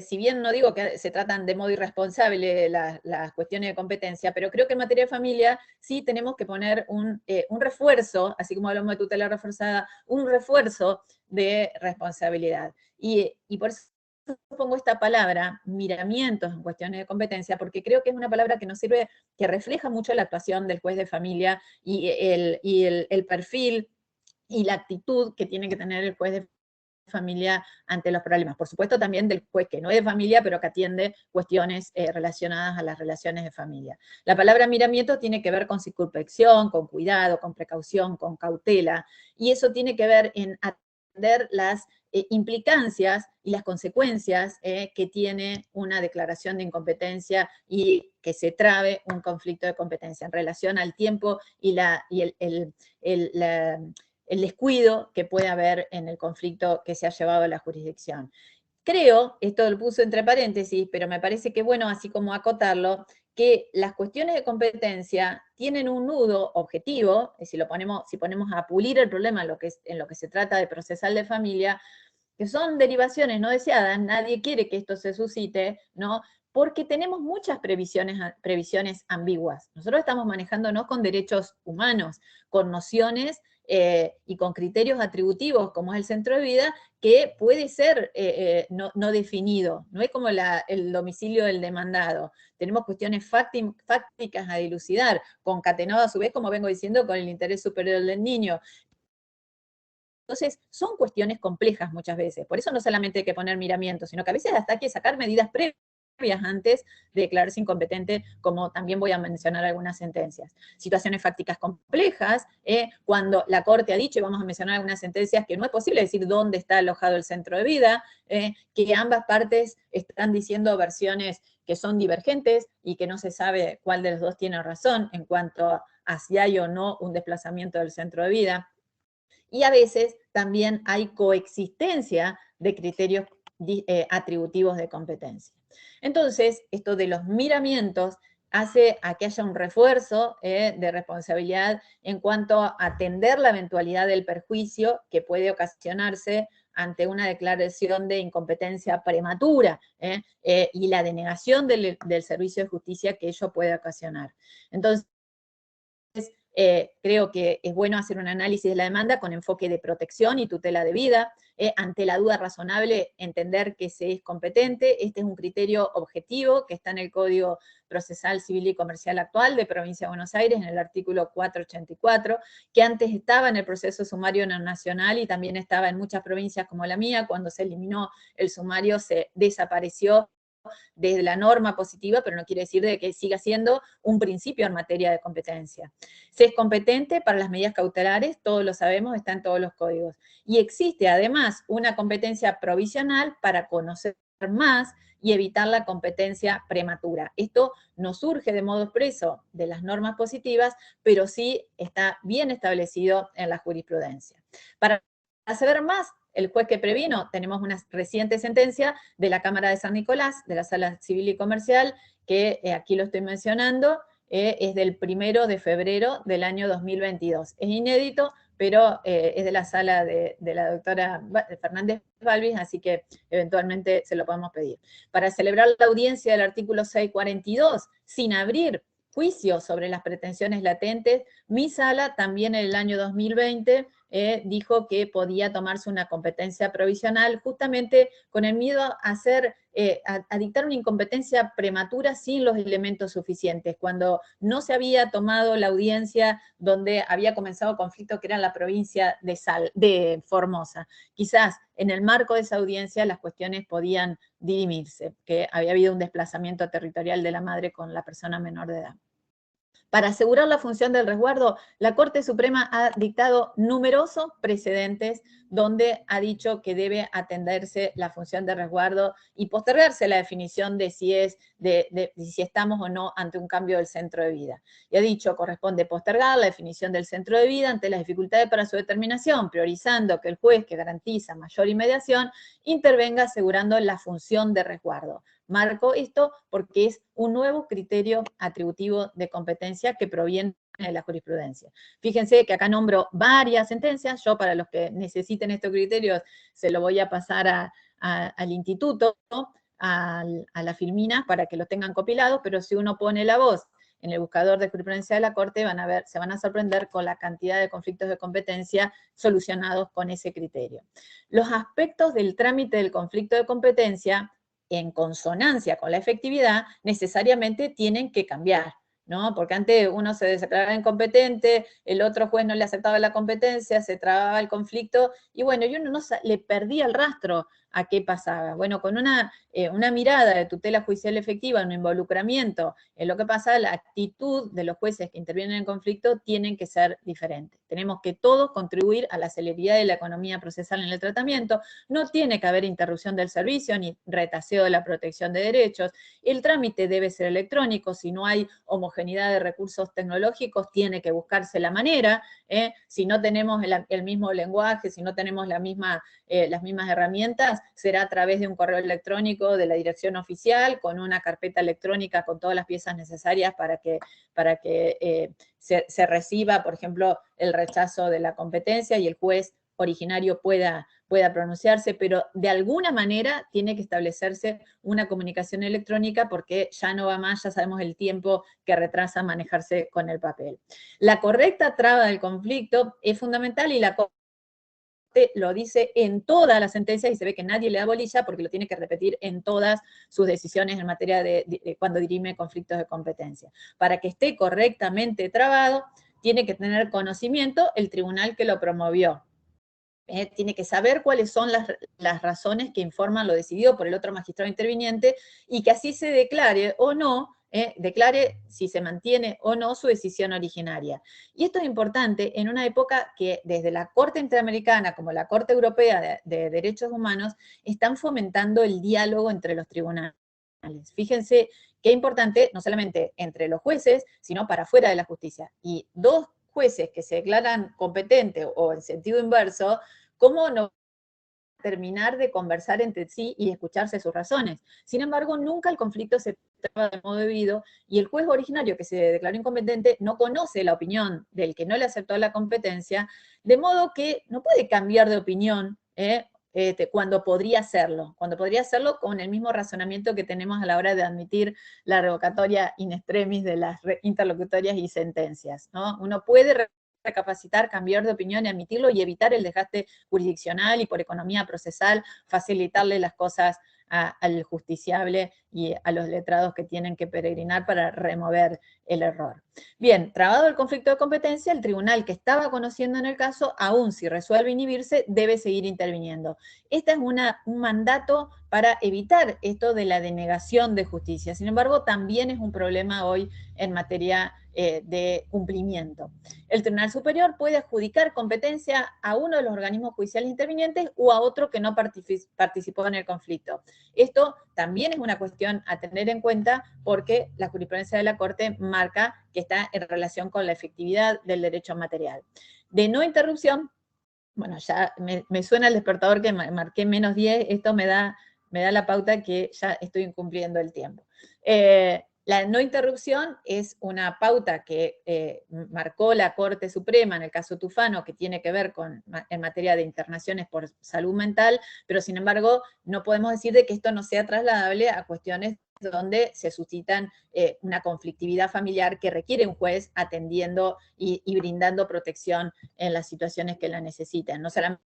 si bien no digo que se tratan de modo irresponsable las cuestiones de competencia, pero creo que en materia de familia sí tenemos que poner un refuerzo, así como hablamos de tutela reforzada, un refuerzo de responsabilidad. Y por eso pongo esta palabra, miramientos en cuestiones de competencia, porque creo que es una palabra que nos sirve, que refleja mucho la actuación del juez de familia y el perfil y la actitud que tiene que tener el juez de familia ante los problemas. Por supuesto también del juez que no es de familia, pero que atiende cuestiones relacionadas a las relaciones de familia. La palabra miramiento tiene que ver con circunspección, con cuidado, con precaución, con cautela, y eso tiene que ver en atender las implicancias y las consecuencias que tiene una declaración de incompetencia y que se trabe un conflicto de competencia en relación al tiempo y el descuido que puede haber en el conflicto que se ha llevado a la jurisdicción. Creo, esto lo puso entre paréntesis, pero me parece que es bueno, así como acotarlo, que las cuestiones de competencia tienen un nudo objetivo, si ponemos a pulir el problema en lo que se trata de procesal de familia, que son derivaciones no deseadas, nadie quiere que esto se suscite, ¿no? Porque tenemos muchas previsiones ambiguas. Nosotros estamos manejándonos con derechos humanos, con nociones y con criterios atributivos, como es el centro de vida, que puede ser no definido, no es como el domicilio del demandado. Tenemos cuestiones fácticas a dilucidar, concatenado a su vez, como vengo diciendo, con el interés superior del niño. Entonces, son cuestiones complejas muchas veces. Por eso no solamente hay que poner miramientos, sino que a veces hasta hay que sacar medidas previas antes de declararse incompetente, como también voy a mencionar algunas sentencias. Situaciones fácticas complejas, cuando la Corte ha dicho, y vamos a mencionar algunas sentencias, que no es posible decir dónde está alojado el centro de vida, que ambas partes están diciendo versiones que son divergentes y que no se sabe cuál de los dos tiene razón en cuanto a si hay o no un desplazamiento del centro de vida. Y a veces también hay coexistencia de criterios atributivos de competencia. Entonces, esto de los miramientos hace a que haya un refuerzo de responsabilidad en cuanto a atender la eventualidad del perjuicio que puede ocasionarse ante una declaración de incompetencia prematura y la denegación del servicio de justicia que ello puede ocasionar. Entonces, creo que es bueno hacer un análisis de la demanda con enfoque de protección y tutela de vida. Ante la duda razonable, entender que se es competente. Este es un criterio objetivo que está en el Código Procesal Civil y Comercial actual de Provincia de Buenos Aires, en el artículo 484, que antes estaba en el proceso sumario nacional y también estaba en muchas provincias como la mía. Cuando se eliminó el sumario, se desapareció desde la norma positiva, pero no quiere decir de que siga siendo un principio en materia de competencia. Se es competente para las medidas cautelares, todos lo sabemos, está en todos los códigos. Y existe además una competencia provisional para conocer más y evitar la competencia prematura. Esto no surge de modo expreso de las normas positivas, pero sí está bien establecido en la jurisprudencia. Para saber más, el juez que previno, tenemos una reciente sentencia de la Cámara de San Nicolás, de la Sala Civil y Comercial, que aquí lo estoy mencionando, es del 1 de febrero del año 2022. Es inédito, pero es de la sala de la doctora Fernández Balvis, así que eventualmente se lo podemos pedir. Para celebrar la audiencia del artículo 642, sin abrir juicio sobre las pretensiones latentes, mi sala también en el año 2020 dijo que podía tomarse una competencia provisional justamente con el miedo a dictar una incompetencia prematura sin los elementos suficientes, cuando no se había tomado la audiencia donde había comenzado el conflicto, que era en la provincia de Formosa. Quizás en el marco de esa audiencia las cuestiones podían dirimirse, que había habido un desplazamiento territorial de la madre con la persona menor de edad. Para asegurar la función del resguardo, la Corte Suprema ha dictado numerosos precedentes donde ha dicho que debe atenderse la función de resguardo y postergarse la definición de si estamos o no ante un cambio del centro de vida. Y ha dicho, corresponde postergar la definición del centro de vida ante las dificultades para su determinación, priorizando que el juez que garantiza mayor inmediación intervenga asegurando la función de resguardo. Marco esto porque es un nuevo criterio atributivo de competencia que proviene de la jurisprudencia. Fíjense que acá nombro varias sentencias, yo para los que necesiten estos criterios se lo voy a pasar al instituto, ¿no? a la Filmina para que lo tengan compilado, pero si uno pone la voz en el buscador de jurisprudencia de la Corte, se van a sorprender con la cantidad de conflictos de competencia solucionados con ese criterio. Los aspectos del trámite del conflicto de competencia en consonancia con la efectividad, necesariamente tienen que cambiar. ¿no? Porque antes uno se declaraba incompetente, el otro juez no le aceptaba la competencia, se trababa el conflicto, y bueno, y uno no le perdía el rastro a qué pasaba. Bueno, con una mirada de tutela judicial efectiva, un involucramiento en lo que pasa, la actitud de los jueces que intervienen en el conflicto tienen que ser diferentes. Tenemos que todos contribuir a la celeridad de la economía procesal en el tratamiento, no tiene que haber interrupción del servicio ni retaseo de la protección de derechos, el trámite debe ser electrónico, si no hay homogeneidad de recursos tecnológicos, tiene que buscarse la manera, si no tenemos el mismo lenguaje, si no tenemos las mismas herramientas, será a través de un correo electrónico de la dirección oficial, con una carpeta electrónica con todas las piezas necesarias para que se reciba, por ejemplo, el rechazo de la competencia y el juez originario pueda pronunciarse, pero de alguna manera tiene que establecerse una comunicación electrónica porque ya no va más, ya sabemos el tiempo que retrasa manejarse con el papel. La correcta traba del conflicto es fundamental y la Corte lo dice en todas las sentencias y se ve que nadie le da bolilla porque lo tiene que repetir en todas sus decisiones en materia de cuando dirime conflictos de competencia. Para que esté correctamente trabado, tiene que tener conocimiento el tribunal que lo promovió. Tiene que saber cuáles son las razones que informan lo decidido por el otro magistrado interviniente y que así se declare o no, declare si se mantiene o no su decisión originaria. Y esto es importante en una época que desde la Corte Interamericana como la Corte Europea de Derechos Humanos están fomentando el diálogo entre los tribunales. Fíjense qué importante, no solamente entre los jueces, sino para fuera de la justicia. Y dos jueces que se declaran competentes o en sentido inverso, ¿cómo no terminar de conversar entre sí y escucharse sus razones? Sin embargo, nunca el conflicto se trata de modo debido y el juez originario que se declaró incompetente no conoce la opinión del que no le aceptó la competencia, de modo que no puede cambiar de opinión, cuando podría hacerlo con el mismo razonamiento que tenemos a la hora de admitir la revocatoria in extremis de las interlocutorias y sentencias, ¿no? Uno puede recapacitar, cambiar de opinión y admitirlo y evitar el desgaste jurisdiccional y por economía procesal, facilitarle las cosas al justiciable y a los letrados que tienen que peregrinar para remover el error. Bien, trabado el conflicto de competencia, el tribunal que estaba conociendo en el caso, aún si resuelve inhibirse, debe seguir interviniendo. Este es un mandato para evitar esto de la denegación de justicia. Sin embargo, también es un problema hoy en materia de cumplimiento. El Tribunal Superior puede adjudicar competencia a uno de los organismos judiciales intervinientes o a otro que no participó en el conflicto. Esto también es una cuestión a tener en cuenta porque la jurisprudencia de la Corte marca que está en relación con la efectividad del derecho material. De no interrupción, bueno, ya me suena el despertador que marqué -10, esto me da la pauta que ya estoy incumpliendo el tiempo. La no interrupción es una pauta que marcó la Corte Suprema en el caso Tufano, que tiene que ver en materia de internaciones por salud mental, pero sin embargo no podemos decir de que esto no sea trasladable a cuestiones donde se suscitan una conflictividad familiar que requiere un juez atendiendo y brindando protección en las situaciones que la necesitan. No solamente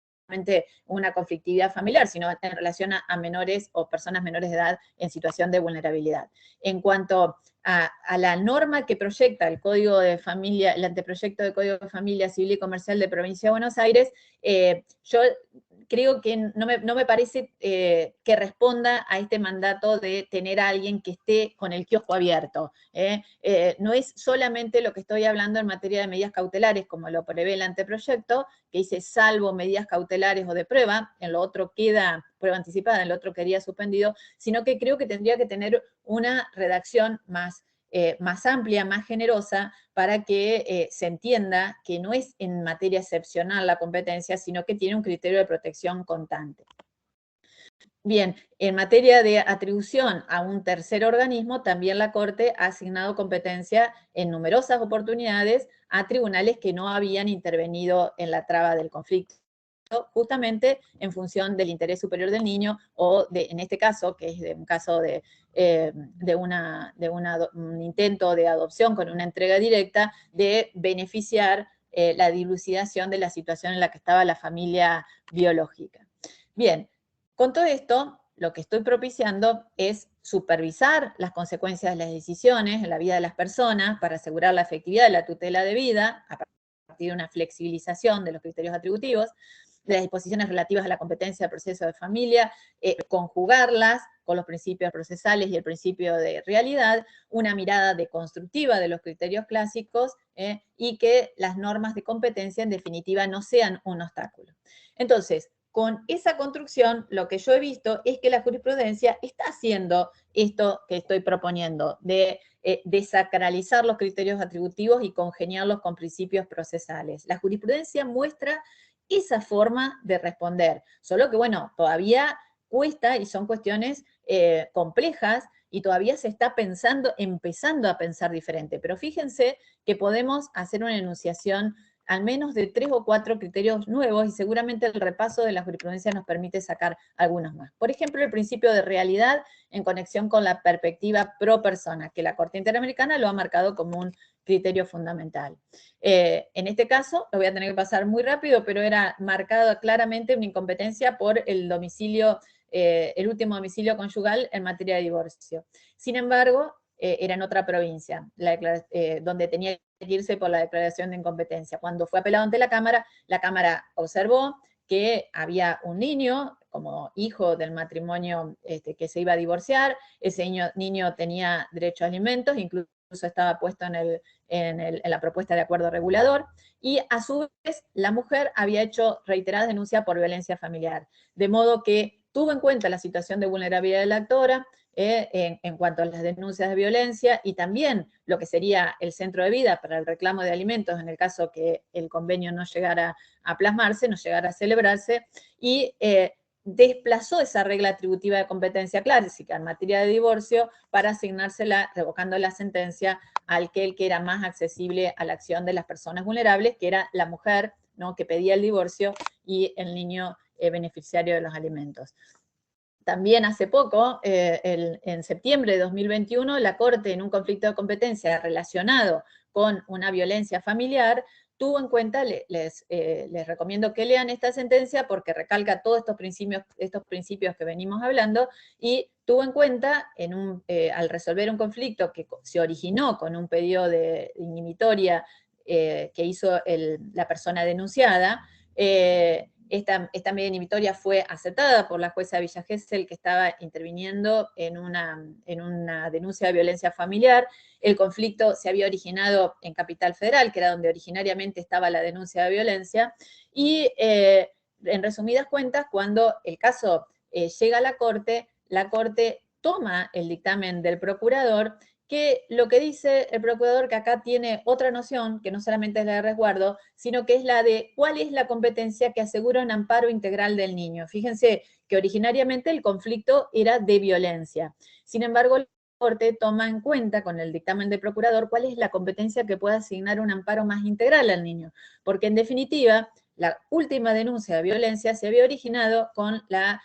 una conflictividad familiar, sino en relación a menores o personas menores de edad en situación de vulnerabilidad. En cuanto a la norma que proyecta el Código de Familia, el anteproyecto de Código de Familia Civil y Comercial de Provincia de Buenos Aires, yo creo que no me parece que responda a este mandato de tener a alguien que esté con el kiosco abierto. No es solamente lo que estoy hablando en materia de medidas cautelares, como lo prevé el anteproyecto, que dice salvo medidas cautelares o de prueba, en lo otro queda prueba anticipada, en lo otro quedaría suspendido, sino que creo que tendría que tener una redacción más amplia, más generosa, para que se entienda que no es en materia excepcional la competencia, sino que tiene un criterio de protección constante. Bien, en materia de atribución a un tercer organismo, también la Corte ha asignado competencia en numerosas oportunidades a tribunales que no habían intervenido en la traba del conflicto, justamente en función del interés superior del niño o, en este caso, que es de un caso de un intento de adopción con una entrega directa, de beneficiar la dilucidación de la situación en la que estaba la familia biológica. Bien, con todo esto, lo que estoy propiciando es supervisar las consecuencias de las decisiones en la vida de las personas para asegurar la efectividad de la tutela de vida a partir de una flexibilización de los criterios atributivos, de las disposiciones relativas a la competencia del proceso de familia, conjugarlas con los principios procesales y el principio de realidad, una mirada deconstructiva de los criterios clásicos y que las normas de competencia en definitiva no sean un obstáculo. Entonces, con esa construcción, lo que yo he visto es que la jurisprudencia está haciendo esto que estoy proponiendo, de desacralizar los criterios atributivos y congeniarlos con principios procesales. La jurisprudencia muestra esa forma de responder, solo que, bueno, todavía cuesta y son cuestiones complejas y todavía se está empezando a pensar diferente. Pero fíjense que podemos hacer una enunciación al menos de 3 o 4 criterios nuevos y seguramente el repaso de la jurisprudencia nos permite sacar algunos más. Por ejemplo, el principio de realidad en conexión con la perspectiva pro persona, que la Corte Interamericana lo ha marcado como un criterio fundamental. En este caso, lo voy a tener que pasar muy rápido, pero era marcado claramente una incompetencia por el domicilio, el último domicilio conyugal en materia de divorcio. Sin embargo, era en otra provincia, donde tenía que irse por la declaración de incompetencia. Cuando fue apelado ante la Cámara observó que había un niño como hijo del matrimonio que se iba a divorciar, ese niño tenía derecho a alimentos, incluso estaba puesto en la propuesta de acuerdo regulador, y a su vez la mujer había hecho reiteradas denuncias por violencia familiar, de modo que tuvo en cuenta la situación de vulnerabilidad de la actora, en cuanto a las denuncias de violencia y también lo que sería el centro de vida para el reclamo de alimentos en el caso que el convenio no llegara a plasmarse, no llegara a celebrarse, y desplazó esa regla atributiva de competencia clásica en materia de divorcio para asignársela, revocando la sentencia, al que era más accesible a la acción de las personas vulnerables, que era la mujer, ¿no?, que pedía el divorcio y el niño beneficiario de los alimentos. También hace poco, en septiembre de 2021, la Corte, en un conflicto de competencia relacionado con una violencia familiar, tuvo en cuenta, les recomiendo que lean esta sentencia porque recalca todos estos principios que venimos hablando, y tuvo en cuenta, al resolver un conflicto que se originó con un pedido de inhibitoria que hizo la persona denunciada, esta medida inhibitoria fue aceptada por la jueza Villa Gesell, que estaba interviniendo en una denuncia de violencia familiar. El conflicto se había originado en Capital Federal, que era donde originariamente estaba la denuncia de violencia, y en resumidas cuentas, cuando el caso llega a la Corte toma el dictamen del procurador, que lo que dice el procurador, que acá tiene otra noción, que no solamente es la de resguardo, sino que es la de cuál es la competencia que asegura un amparo integral del niño. Fíjense que originariamente el conflicto era de violencia. Sin embargo, la Corte toma en cuenta con el dictamen del procurador cuál es la competencia que puede asignar un amparo más integral al niño. Porque en definitiva, la última denuncia de violencia se había originado con la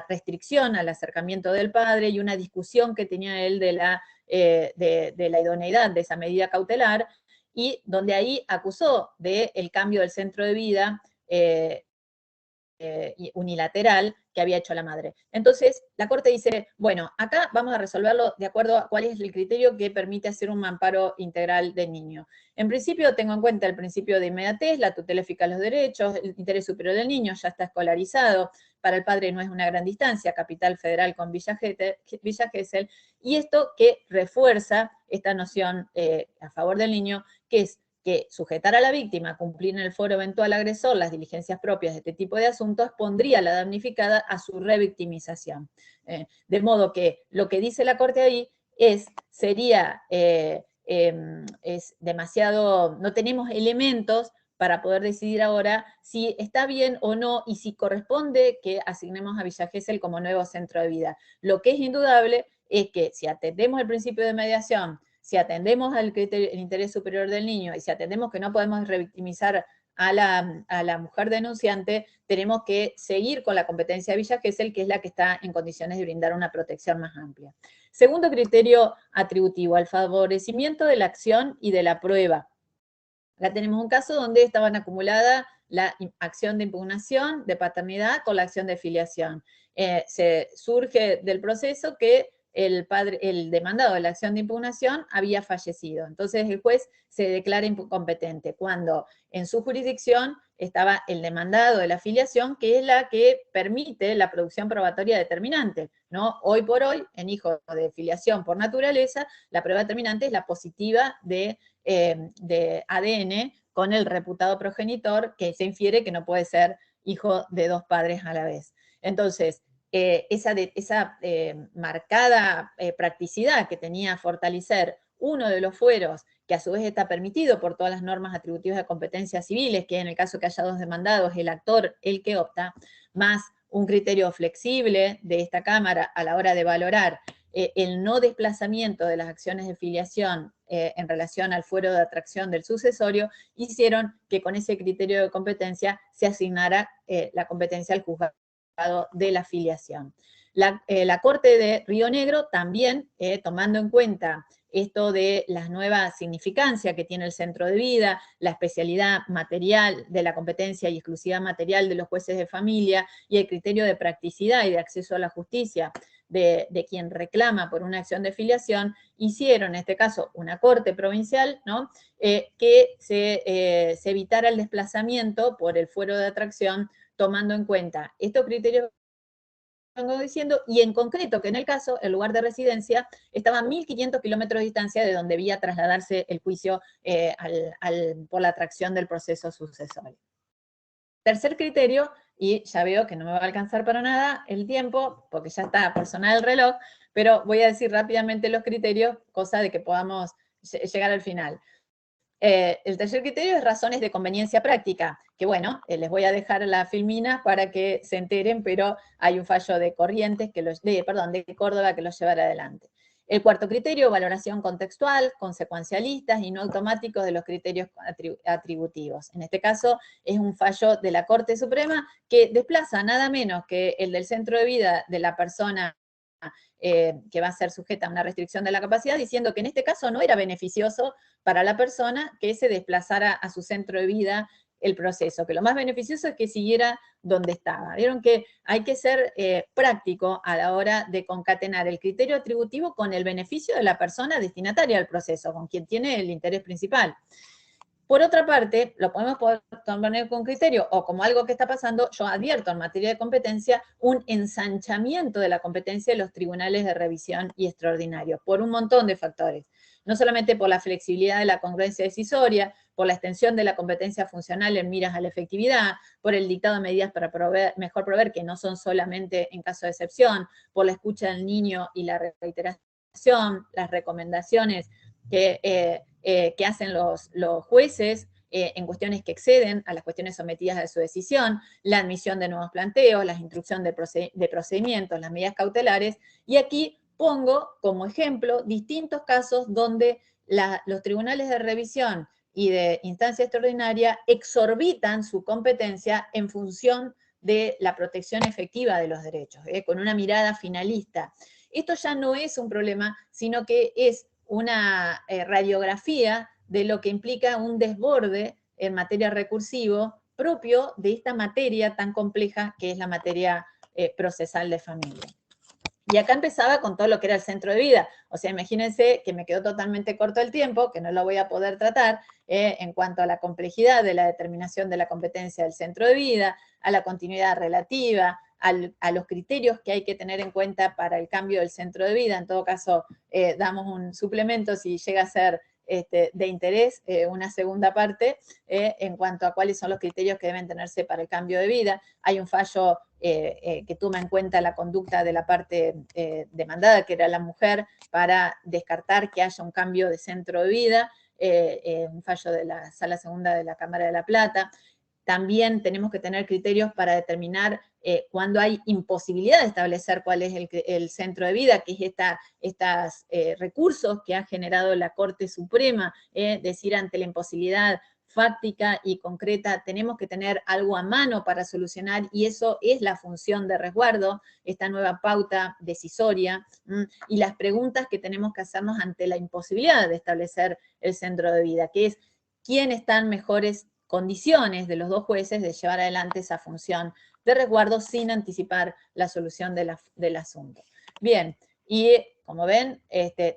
restricción al acercamiento del padre y una discusión que tenía él de la idoneidad de esa medida cautelar, y donde ahí acusó del cambio del centro de vida unilateral que había hecho la madre. Entonces, la Corte dice, bueno, acá vamos a resolverlo de acuerdo a cuál es el criterio que permite hacer un amparo integral del niño. En principio, tengo en cuenta el principio de inmediatez, la tutela eficaz de los derechos, el interés superior del niño, ya está escolarizado, para el padre no es una gran distancia, Capital Federal con Villa Gesell, y esto que refuerza esta noción a favor del niño, que es que sujetar a la víctima a cumplir en el foro eventual agresor las diligencias propias de este tipo de asuntos pondría a la damnificada a su revictimización. De modo que lo que dice la Corte ahí es demasiado, no tenemos elementos para poder decidir ahora si está bien o no y si corresponde que asignemos a Villa Gesell como nuevo centro de vida. Lo que es indudable es que si atendemos el principio de mediación, si atendemos al criterio, el interés superior del niño, y si atendemos que no podemos revictimizar a la mujer denunciante, tenemos que seguir con la competencia de Villa Gesell, que es la que está en condiciones de brindar una protección más amplia. Segundo criterio atributivo, al favorecimiento de la acción y de la prueba. Acá tenemos un caso donde estaban acumuladas la acción de impugnación de paternidad con la acción de filiación. Se surge del proceso que el demandado de la acción de impugnación había fallecido. Entonces el juez se declara incompetente cuando en su jurisdicción estaba el demandado de la filiación, que es la que permite la producción probatoria determinante, ¿no? Hoy por hoy, en hijos de filiación por naturaleza, la prueba determinante es la positiva de ADN con el reputado progenitor, que se infiere que no puede ser hijo de dos padres a la vez. Entonces, esa marcada practicidad que tenía fortalecer uno de los fueros, que a su vez está permitido por todas las normas atributivas de competencias civiles, que en el caso que haya dos demandados, el actor el que opta, más un criterio flexible de esta Cámara a la hora de valorar el no desplazamiento de las acciones de filiación en relación al fuero de atracción del sucesorio, hicieron que con ese criterio de competencia se asignara la competencia al juzgado de la filiación. La Corte de Río Negro también, tomando en cuenta esto de la nueva significancia que tiene el centro de vida, la especialidad material de la competencia y exclusividad material de los jueces de familia y el criterio de practicidad y de acceso a la justicia de quien reclama por una acción de filiación, hicieron, en este caso, una corte provincial, ¿no? Que se evitara el desplazamiento por el fuero de atracción, tomando en cuenta estos criterios que vengo diciendo, y en concreto que en el caso, el lugar de residencia estaba a 1.500 kilómetros de distancia de donde debía trasladarse el juicio por la atracción del proceso sucesorio. Tercer criterio, y ya veo que no me va a alcanzar para nada el tiempo, porque ya está por sonar el reloj, pero voy a decir rápidamente los criterios, cosa de que podamos llegar al final. El tercer criterio es razones de conveniencia práctica, que bueno, les voy a dejar la filmina para que se enteren, pero hay un fallo de Corrientes, de Córdoba que los llevará adelante. El cuarto criterio, valoración contextual, consecuencialistas y no automáticos de los criterios atributivos. En este caso, es un fallo de la Corte Suprema que desplaza nada menos que el del centro de vida de la persona que va a ser sujeta a una restricción de la capacidad, diciendo que en este caso no era beneficioso para la persona que se desplazara a su centro de vida el proceso, que lo más beneficioso es que siguiera donde estaba. Vieron que hay que ser práctico a la hora de concatenar el criterio atributivo con el beneficio de la persona destinataria del proceso, con quien tiene el interés principal. Por otra parte, lo podemos poner con criterio o como algo que está pasando, yo advierto en materia de competencia un ensanchamiento de la competencia de los tribunales de revisión y extraordinarios, por un montón de factores. No solamente por la flexibilidad de la congruencia decisoria, por la extensión de la competencia funcional en miras a la efectividad, por el dictado de medidas para mejor proveer, que no son solamente en caso de excepción, por la escucha del niño y la reiteración, las recomendaciones que hacen los jueces en cuestiones que exceden a las cuestiones sometidas a su decisión, la admisión de nuevos planteos, la instrucción de procedimientos, las medidas cautelares, y aquí pongo como ejemplo distintos casos donde los tribunales de revisión y de instancia extraordinaria exorbitan su competencia en función de la protección efectiva de los derechos, con una mirada finalista. Esto ya no es un problema, sino que es una radiografía de lo que implica un desborde en materia recursivo propio de esta materia tan compleja que es la materia procesal de familia. Y acá empezaba con todo lo que era el centro de vida. O sea, imagínense que me quedó totalmente corto el tiempo, que no lo voy a poder tratar en cuanto a la complejidad de la determinación de la competencia del centro de vida, a la continuidad relativa, a los criterios que hay que tener en cuenta para el cambio del centro de vida. En todo caso, damos un suplemento si llega a ser de interés, una segunda parte, en cuanto a cuáles son los criterios que deben tenerse para el cambio de vida. Hay un fallo que toma en cuenta la conducta de la parte demandada, que era la mujer, para descartar que haya un cambio de centro de vida, un fallo de la Sala Segunda de la Cámara de La Plata. También tenemos que tener criterios para determinar cuando hay imposibilidad de establecer cuál es el centro de vida, que es estos recursos que ha generado la Corte Suprema, decir ante la imposibilidad fáctica y concreta, tenemos que tener algo a mano para solucionar, y eso es la función de resguardo, esta nueva pauta decisoria, y las preguntas que tenemos que hacernos ante la imposibilidad de establecer el centro de vida, que es, ¿quién están mejores condiciones de los dos jueces de llevar adelante esa función de resguardo sin anticipar la solución del asunto. Bien, y como ven,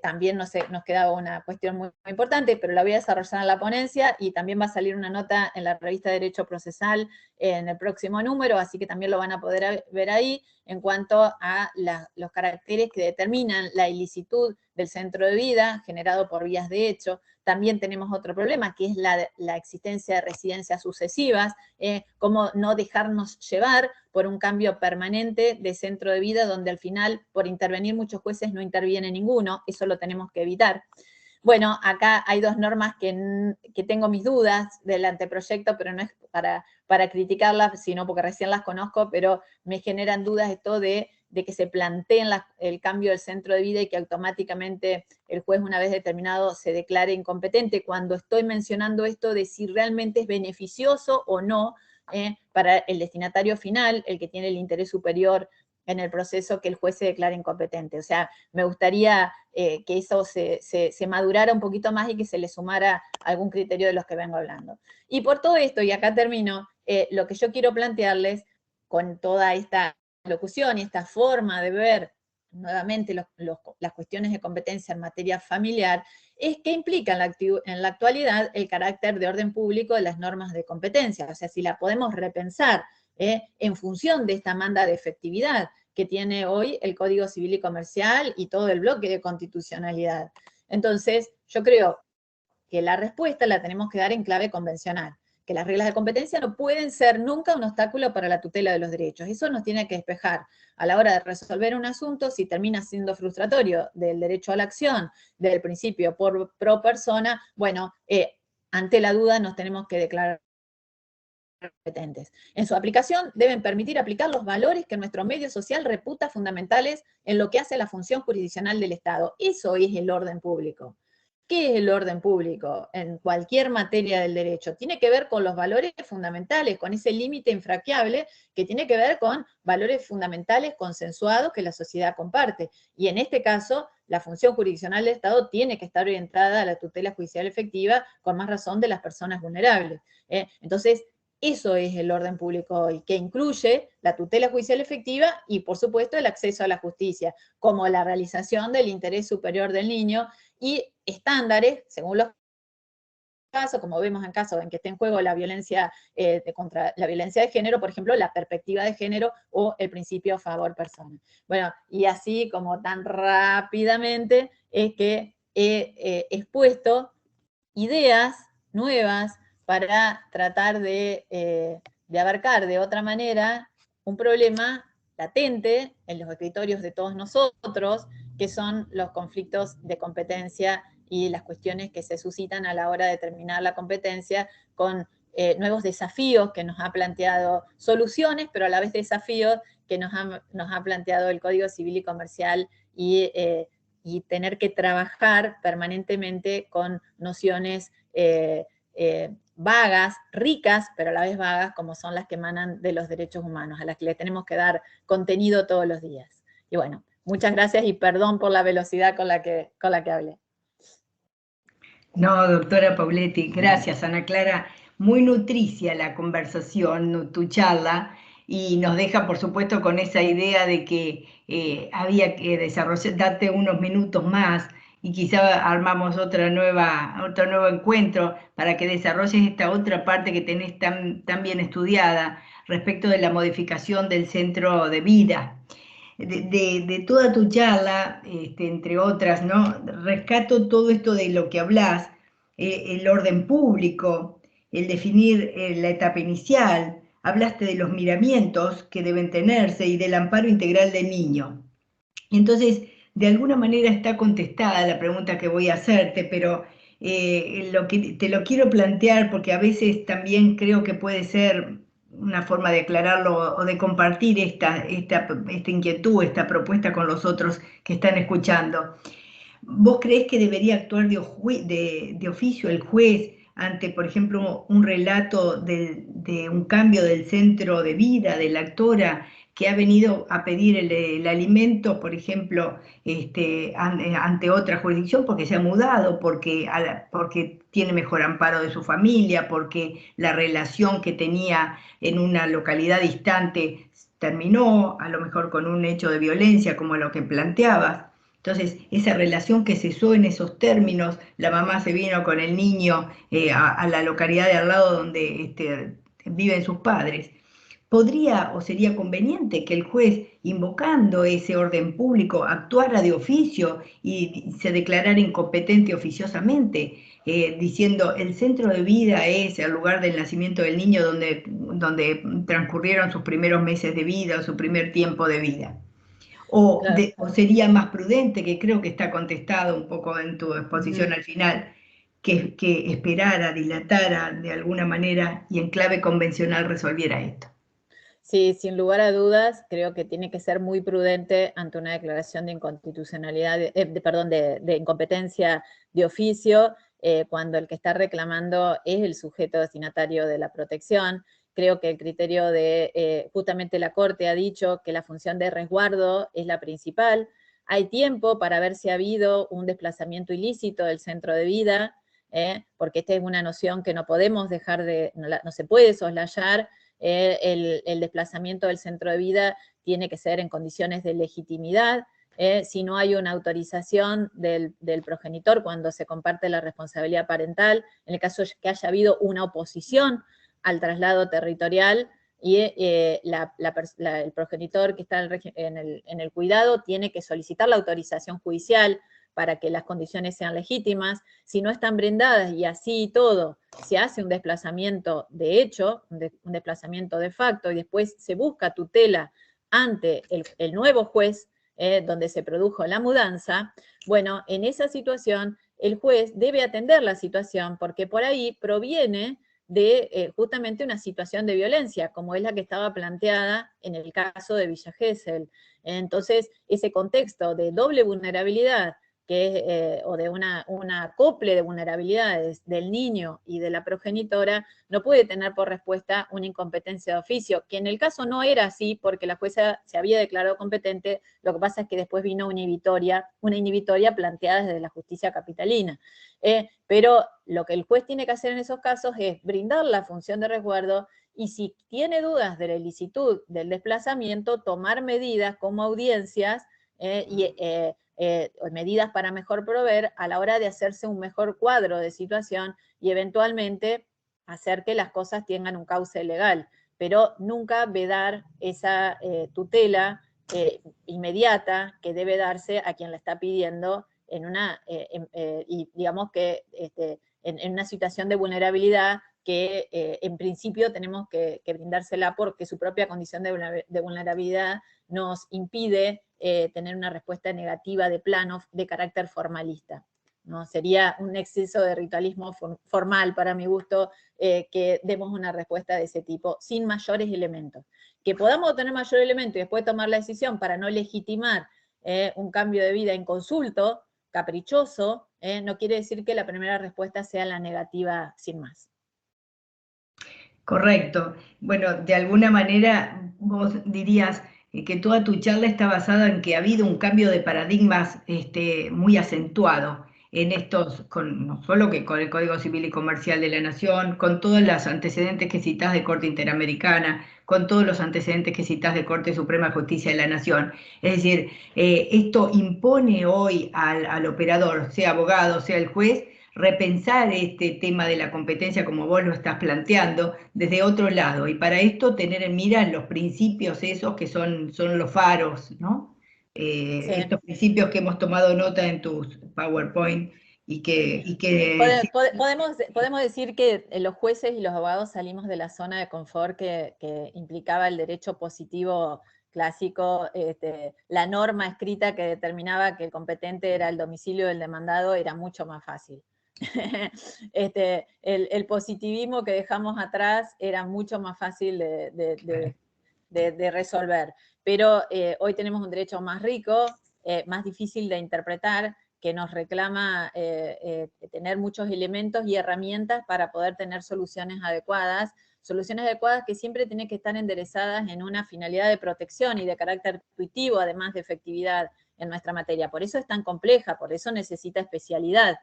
también nos quedaba una cuestión muy, muy importante, pero la voy a desarrollar en la ponencia y también va a salir una nota en la revista de Derecho Procesal en el próximo número, así que también lo van a poder ver ahí en cuanto a los caracteres que determinan la ilicitud del centro de vida generado por vías de hecho. También tenemos otro problema, que es la existencia de residencias sucesivas, cómo no dejarnos llevar por un cambio permanente de centro de vida, donde al final, por intervenir muchos jueces, no interviene ninguno, eso lo tenemos que evitar. Bueno, acá hay dos normas que tengo mis dudas del anteproyecto, pero no es para criticarlas, sino porque recién las conozco, pero me generan dudas esto de que se planteen el cambio del centro de vida y que automáticamente el juez, una vez determinado, se declare incompetente, cuando estoy mencionando esto de si realmente es beneficioso o no para el destinatario final, el que tiene el interés superior en el proceso, que el juez se declare incompetente. O sea, me gustaría que eso se madurara un poquito más y que se le sumara algún criterio de los que vengo hablando. Y por todo esto, y acá termino, lo que yo quiero plantearles con toda esta locución y esta forma de ver nuevamente las cuestiones de competencia en materia familiar, es que implica en la actualidad el carácter de orden público de las normas de competencia. O sea, si la podemos repensar en función de esta manda de efectividad que tiene hoy el Código Civil y Comercial y todo el bloque de constitucionalidad. Entonces, yo creo que la respuesta la tenemos que dar en clave convencional, que las reglas de competencia no pueden ser nunca un obstáculo para la tutela de los derechos. Eso nos tiene que despejar a la hora de resolver un asunto si termina siendo frustratorio del derecho a la acción, del principio pro persona. Bueno, ante la duda nos tenemos que declarar competentes. En su aplicación deben permitir aplicar los valores que nuestro medio social reputa fundamentales en lo que hace la función jurisdiccional del Estado. Eso es el orden público. ¿Qué es el orden público en cualquier materia del derecho? Tiene que ver con los valores fundamentales, con ese límite infranqueable que tiene que ver con valores fundamentales consensuados que la sociedad comparte. Y en este caso, la función jurisdiccional del Estado tiene que estar orientada a la tutela judicial efectiva, con más razón de las personas vulnerables. Entonces, eso es el orden público hoy, que incluye la tutela judicial efectiva y, por supuesto, el acceso a la justicia, como la realización del interés superior del niño y estándares, según los casos, como vemos en casos en que esté en juego la violencia contra la violencia de género, por ejemplo, la perspectiva de género o el principio favor persona. Bueno, y así como tan rápidamente es que he expuesto ideas nuevas para tratar de abarcar de otra manera un problema latente en los escritorios de todos nosotros, que son los conflictos de competencia y las cuestiones que se suscitan a la hora de determinar la competencia con nuevos desafíos que nos ha planteado, soluciones, pero a la vez desafíos que nos ha planteado el Código Civil y Comercial y tener que trabajar permanentemente con nociones vagas, ricas, pero a la vez vagas, como son las que emanan de los derechos humanos, a las que le tenemos que dar contenido todos los días. Y bueno, muchas gracias y perdón por la velocidad con la que hablé. No, doctora Pauletti, gracias, Ana Clara. Muy nutricia la conversación, tu charla, y nos deja, por supuesto, con esa idea de que había que desarrollar, darte unos minutos más y quizá armamos otro nuevo encuentro para que desarrolles esta otra parte que tenés tan bien estudiada respecto de la modificación del centro de vida. De toda tu charla, entre otras, ¿no? Rescato todo esto de lo que hablas, el orden público, el definir la etapa inicial, hablaste de los miramientos que deben tenerse y del amparo integral del niño. Entonces, de alguna manera está contestada la pregunta que voy a hacerte, pero te lo quiero plantear porque a veces también creo que puede ser una forma de aclararlo o de compartir esta inquietud, esta propuesta con los otros que están escuchando. ¿Vos creés que debería actuar de oficio el juez ante, por ejemplo, un relato de un cambio del centro de vida de la actora que ha venido a pedir el alimento, por ejemplo, ante otra jurisdicción porque se ha mudado, porque tiene mejor amparo de su familia, porque la relación que tenía en una localidad distante terminó, a lo mejor con un hecho de violencia como lo que planteabas. Entonces, esa relación que cesó en esos términos, la mamá se vino con el niño a la localidad de al lado donde viven sus padres. ¿Podría o sería conveniente que el juez, invocando ese orden público, actuara de oficio y se declarara incompetente oficiosamente, diciendo el centro de vida es el lugar del nacimiento del niño donde transcurrieron sus primeros meses de vida o su primer tiempo de vida? O sería más prudente, que creo que está contestado un poco en tu exposición al final, que esperara, dilatara de alguna manera y en clave convencional resolviera esto? Sí, sin lugar a dudas, creo que tiene que ser muy prudente ante una declaración de inconstitucionalidad, de incompetencia de oficio, cuando el que está reclamando es el sujeto destinatario de la protección. Creo que el criterio justamente la Corte ha dicho que la función de resguardo es la principal. Hay tiempo para ver si ha habido un desplazamiento ilícito del centro de vida, porque esta es una noción que no podemos dejar no se puede soslayar. El desplazamiento del centro de vida tiene que ser en condiciones de legitimidad. Si no hay una autorización del progenitor cuando se comparte la responsabilidad parental, en el caso de que haya habido una oposición al traslado territorial y el progenitor que está en el cuidado tiene que solicitar la autorización judicial para que las condiciones sean legítimas. Si no están brindadas y así todo, se hace un desplazamiento de hecho, un desplazamiento de facto, y después se busca tutela ante el nuevo juez donde se produjo la mudanza. Bueno, en esa situación el juez debe atender la situación porque por ahí proviene de justamente una situación de violencia, como es la que estaba planteada en el caso de Villa Gesell. Entonces, ese contexto de doble vulnerabilidad, o de una acople de vulnerabilidades del niño y de la progenitora, no puede tener por respuesta una incompetencia de oficio, que en el caso no era así porque la jueza se había declarado competente, lo que pasa es que después vino una inhibitoria planteada desde la justicia capitalina. Pero lo que el juez tiene que hacer en esos casos es brindar la función de resguardo y si tiene dudas de la ilicitud del desplazamiento, tomar medidas como audiencias medidas para mejor proveer a la hora de hacerse un mejor cuadro de situación y eventualmente hacer que las cosas tengan un cauce legal, pero nunca vedar esa tutela inmediata que debe darse a quien la está pidiendo y digamos que en una situación de vulnerabilidad que en principio tenemos que brindársela porque su propia condición de vulnerabilidad nos impide tener una respuesta negativa de plano de carácter formalista, ¿no? Sería un exceso de ritualismo formal para mi gusto que demos una respuesta de ese tipo sin mayores elementos. Que podamos tener mayor elemento y después tomar la decisión para no legitimar un cambio de vida inconsulto, caprichoso, no quiere decir que la primera respuesta sea la negativa sin más. Correcto. Bueno, de alguna manera vos dirías que toda tu charla está basada en que ha habido un cambio de paradigmas muy acentuado en estos, no solo que con el Código Civil y Comercial de la Nación, con todos los antecedentes que citás de Corte Interamericana, con todos los antecedentes que citás de Corte Suprema de Justicia de la Nación. Es decir, esto impone hoy al operador, sea abogado, sea el juez, repensar este tema de la competencia como vos lo estás planteando desde otro lado, y para esto tener en mira los principios esos que son los faros, ¿no? Sí. Estos principios que hemos tomado nota en tus PowerPoint Podemos decir que los jueces y los abogados salimos de la zona de confort que implicaba el derecho positivo clásico, la norma escrita que determinaba que el competente era el domicilio del demandado era mucho más fácil. El positivismo que dejamos atrás era mucho más fácil de resolver, pero hoy tenemos un derecho más rico, más difícil de interpretar, que nos reclama tener muchos elementos y herramientas para poder tener soluciones adecuadas, soluciones adecuadas que siempre tienen que estar enderezadas en una finalidad de protección y de carácter intuitivo, además de efectividad en nuestra materia. Por eso es tan compleja, por eso necesita especialidad,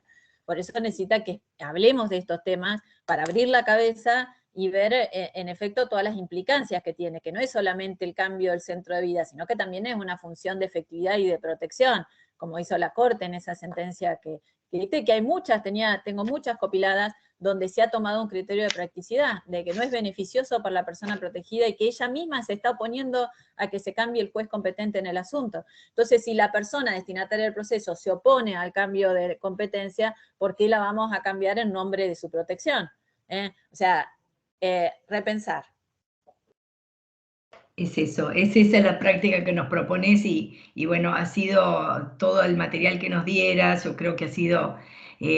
por eso necesita que hablemos de estos temas para abrir la cabeza y ver en efecto todas las implicancias que tiene, que no es solamente el cambio del centro de vida, sino que también es una función de efectividad y de protección, como hizo la Corte en esa sentencia que dicté, que hay muchas, tengo muchas copiladas, donde se ha tomado un criterio de practicidad, de que no es beneficioso para la persona protegida y que ella misma se está oponiendo a que se cambie el juez competente en el asunto. Entonces, si la persona destinataria del proceso se opone al cambio de competencia, ¿por qué la vamos a cambiar en nombre de su protección? O sea, repensar. Es eso, es esa la práctica que nos propones y bueno, ha sido todo el material que nos dieras, yo creo que ha sido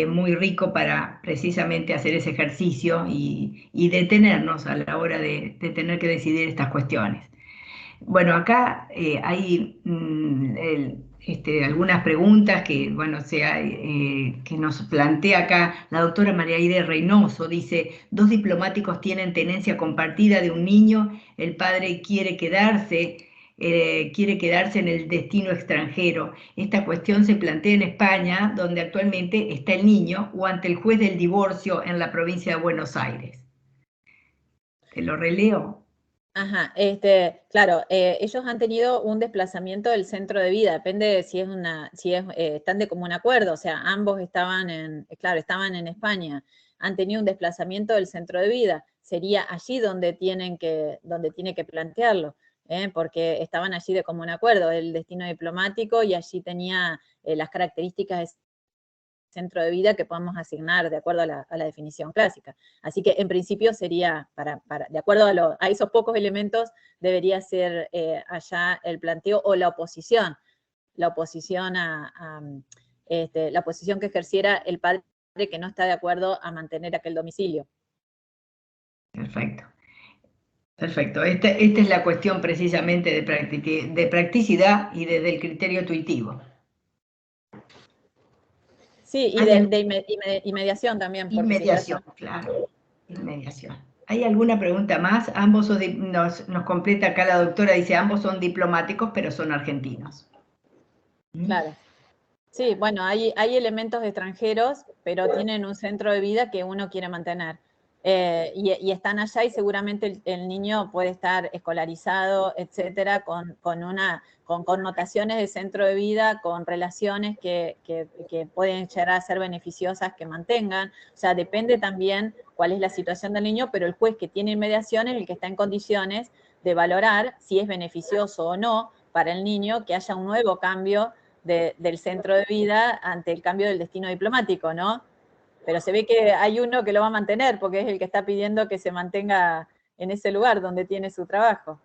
muy rico para precisamente hacer ese ejercicio y detenernos a la hora de tener que decidir estas cuestiones. Bueno, acá hay algunas preguntas que, bueno, que nos plantea acá la doctora María Aide Reynoso. Dice, 2 diplomáticos tienen tenencia compartida de un niño, el padre quiere quedarse en el destino extranjero. Esta cuestión se plantea en España, donde actualmente está el niño, o ante el juez del divorcio en la provincia de Buenos Aires. ¿Te lo releo? Ajá, claro, ellos han tenido un desplazamiento del centro de vida, depende de si están de común acuerdo, o sea, ambos estaban estaban en España, han tenido un desplazamiento del centro de vida, sería allí donde tiene que plantearlo, porque estaban allí de común acuerdo, el destino diplomático y allí tenía las características centro de vida que podamos asignar de acuerdo a la definición clásica. Así que en principio sería, de acuerdo a esos pocos elementos, debería ser allá el planteo o la oposición la oposición que ejerciera el padre que no está de acuerdo a mantener aquel domicilio. Perfecto. Perfecto. Esta es la cuestión precisamente de practicidad y desde el criterio intuitivo. Sí, y mediación también. Y mediación, claro. Y mediación. ¿Hay alguna pregunta más? Ambos nos completa acá la doctora, dice, ambos son diplomáticos, pero son argentinos. Claro. Sí, bueno, hay elementos extranjeros, pero tienen un centro de vida que uno quiere mantener. Y están allá y seguramente el niño puede estar escolarizado, etcétera, con connotaciones de centro de vida, con relaciones que pueden llegar a ser beneficiosas que mantengan. O sea, depende también cuál es la situación del niño, pero el juez que tiene inmediación es el que está en condiciones de valorar si es beneficioso o no para el niño que haya un nuevo cambio del centro de vida ante el cambio del destino diplomático, ¿no? Pero se ve que hay uno que lo va a mantener, porque es el que está pidiendo que se mantenga en ese lugar donde tiene su trabajo.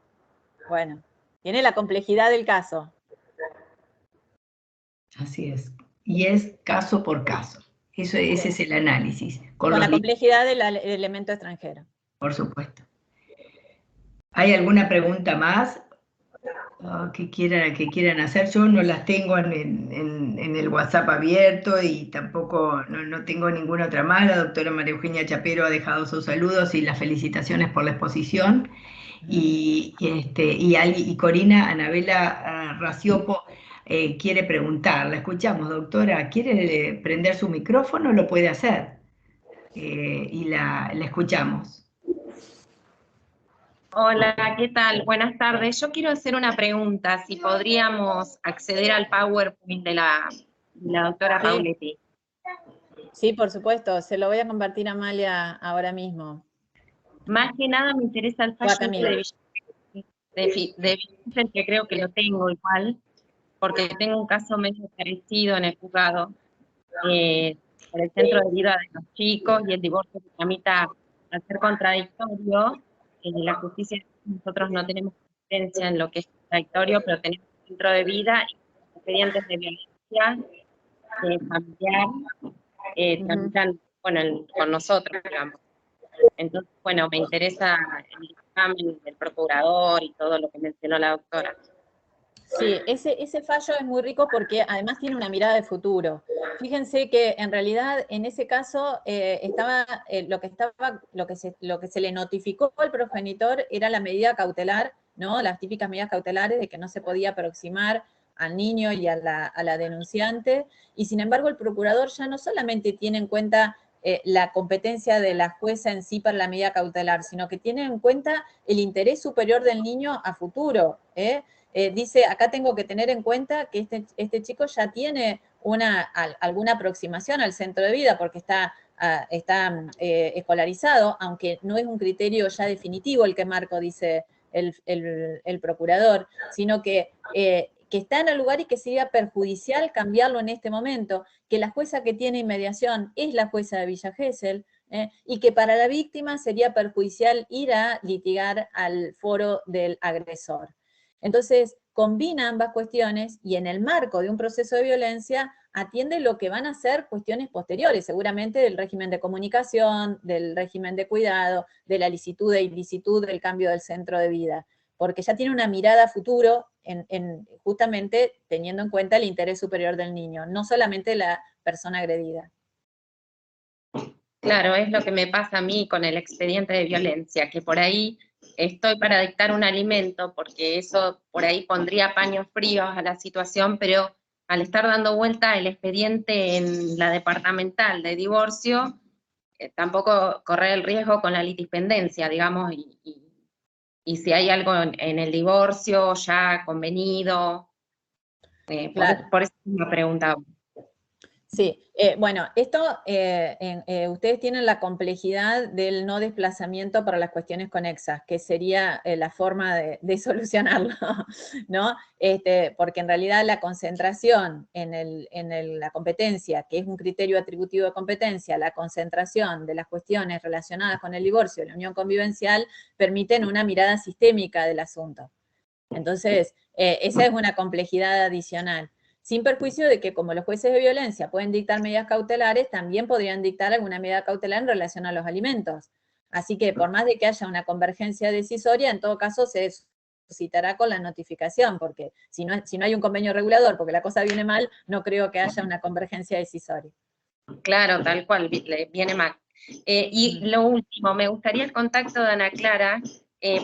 Bueno, tiene la complejidad del caso. Así es. Y es caso por caso. Ese es el análisis. Con la complejidad del elemento extranjero. Por supuesto. ¿Hay alguna pregunta más que quieran hacer? Yo no las tengo en el WhatsApp abierto y tampoco no tengo ninguna otra más. La doctora María Eugenia Chapero ha dejado sus saludos y las felicitaciones por la exposición. Y Corina Anabela Raciopo quiere preguntar. La escuchamos, doctora. ¿Quiere prender su micrófono? Lo puede hacer. Y la escuchamos. Hola, ¿qué tal? Buenas tardes. Yo quiero hacer una pregunta, si podríamos acceder al PowerPoint de la doctora Pauletti. Sí, por supuesto. Se lo voy a compartir a Amalia ahora mismo. Más que nada me interesa el fallo de Vicente, que creo que lo tengo igual, porque tengo un caso medio parecido en el juzgado, por el centro de vida de los chicos y el divorcio que tramita al ser contradictorio. La justicia, nosotros no tenemos competencia en lo que es contradictorio, pero tenemos centro de vida y expedientes de violencia familiar tramitan con nosotros, digamos. Entonces, bueno, me interesa el examen del procurador y todo lo que mencionó la doctora. Sí, ese fallo es muy rico porque además tiene una mirada de futuro. Fíjense que en realidad en ese caso lo que se le notificó al progenitor era la medida cautelar, ¿no? Las típicas medidas cautelares de que no se podía aproximar al niño y a la denunciante, y sin embargo el procurador ya no solamente tiene en cuenta la competencia de la jueza en sí para la medida cautelar, sino que tiene en cuenta el interés superior del niño a futuro, dice, acá tengo que tener en cuenta que este chico ya tiene alguna aproximación al centro de vida porque está escolarizado, aunque no es un criterio ya definitivo el que marco, dice el procurador, sino que está en el lugar y que sería perjudicial cambiarlo en este momento, que la jueza que tiene inmediación es la jueza de Villa Gesell, y que para la víctima sería perjudicial ir a litigar al foro del agresor. Entonces, combina ambas cuestiones y en el marco de un proceso de violencia atiende lo que van a ser cuestiones posteriores, seguramente del régimen de comunicación, del régimen de cuidado, de la licitud e ilicitud del cambio del centro de vida, porque ya tiene una mirada a futuro justamente teniendo en cuenta el interés superior del niño, no solamente la persona agredida. Claro, es lo que me pasa a mí con el expediente de violencia, que por ahí estoy para dictar un alimento, porque eso por ahí pondría paños fríos a la situación, pero al estar dando vuelta el expediente en la departamental de divorcio, tampoco correr el riesgo con la litispendencia, digamos, y si hay algo en el divorcio ya convenido, Claro. por eso me preguntaba. Sí, bueno, esto, ustedes tienen la complejidad del no desplazamiento para las cuestiones conexas, que sería la forma de solucionarlo, ¿no? Porque en realidad la concentración en la competencia, que es un criterio atributivo de competencia, la concentración de las cuestiones relacionadas con el divorcio y la unión convivencial, permiten una mirada sistémica del asunto. Entonces, esa es una complejidad adicional. Sin perjuicio de que como los jueces de violencia pueden dictar medidas cautelares, también podrían dictar alguna medida cautelar en relación a los alimentos. Así que por más de que haya una convergencia decisoria, en todo caso se suscitará con la notificación, porque si no hay un convenio regulador, porque la cosa viene mal, no creo que haya una convergencia decisoria. Claro, tal cual, viene mal. Y lo último, me gustaría el contacto de Ana Clara,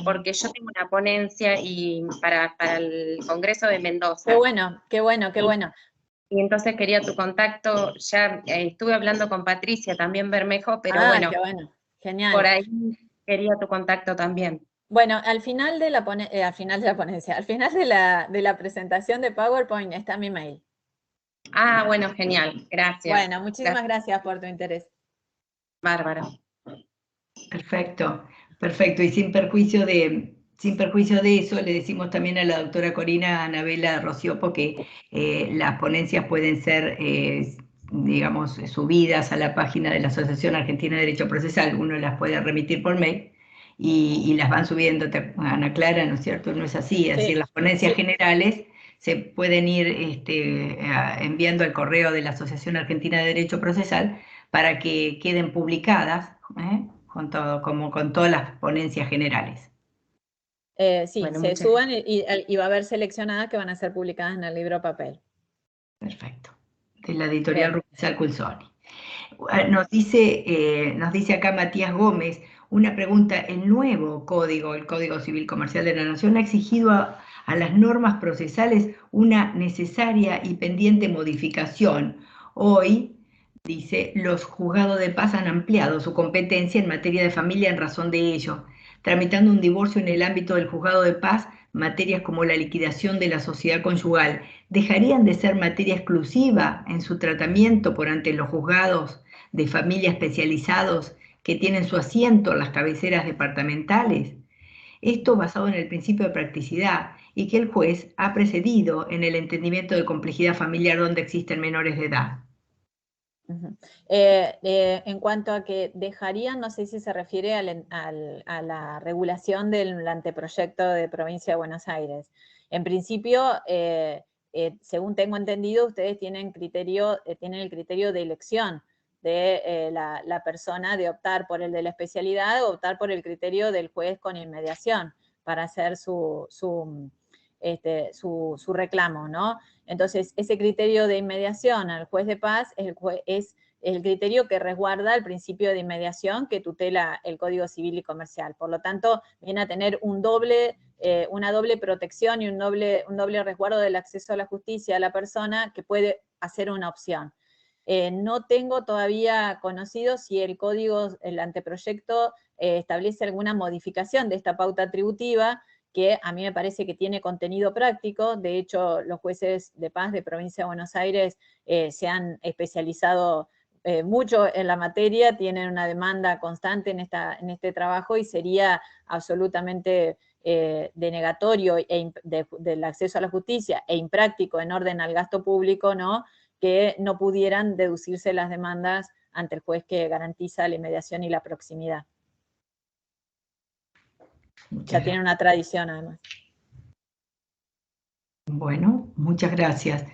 porque yo tengo una ponencia para el Congreso de Mendoza. Qué bueno, qué bueno, qué bueno. Y entonces quería tu contacto, ya estuve hablando con Patricia también Bermejo, pero bueno, qué bueno, genial. Por ahí quería tu contacto también. Bueno, al final de la ponencia, al final de la presentación de PowerPoint está mi mail. Ah, bueno, genial, gracias. Bueno, muchísimas gracias por tu interés. Bárbaro. Perfecto, perfecto. Y sin perjuicio de eso, le decimos también a la doctora Corina Anabela Rosiopo que las ponencias pueden ser, digamos, subidas a la página de la Asociación Argentina de Derecho Procesal. Uno las puede remitir por mail y las van subiendo, Ana Clara, ¿no es cierto? No es así, es decir, las ponencias generales se pueden ir enviando al correo de la Asociación Argentina de Derecho Procesal para que queden publicadas, con todas las ponencias generales. Sí, bueno, se suban y va a haber seleccionadas que van a ser publicadas en el libro papel. Perfecto. De la editorial Rubinsal Culsoni. Nos dice acá Matías Gómez una pregunta. El nuevo código, el Código Civil Comercial de la Nación, ha exigido a las normas procesales una necesaria y pendiente modificación. Hoy, dice, los juzgados de paz han ampliado su competencia en materia de familia en razón de ello, tramitando un divorcio en el ámbito del juzgado de paz. Materias como la liquidación de la sociedad conyugal dejarían de ser materia exclusiva en su tratamiento por ante los juzgados de familia especializados que tienen su asiento en las cabeceras departamentales. Esto basado en el principio de practicidad y que el juez ha precedido en el entendimiento de complejidad familiar donde existen menores de edad. En cuanto a que dejarían, no sé si se refiere a la regulación del anteproyecto de Provincia de Buenos Aires. En principio, según tengo entendido, ustedes tienen el criterio de elección de la persona de optar por el de la especialidad o optar por el criterio del juez con inmediación para hacer su su reclamo, ¿no? Entonces, ese criterio de inmediación al juez de paz es el criterio que resguarda el principio de inmediación que tutela el Código Civil y Comercial. Por lo tanto, viene a tener una doble protección y un doble resguardo del acceso a la justicia a la persona que puede hacer una opción. No tengo todavía conocido si el código, el anteproyecto, establece alguna modificación de esta pauta tributiva, que a mí me parece que tiene contenido práctico. De hecho, los jueces de paz de Provincia de Buenos Aires se han especializado mucho en la materia, tienen una demanda constante en este trabajo y sería absolutamente denegatorio del acceso a la justicia e impráctico en orden al gasto público, ¿no?, que no pudieran deducirse las demandas ante el juez que garantiza la inmediación y la proximidad. Ya tiene una tradición, además. Bueno, muchas gracias.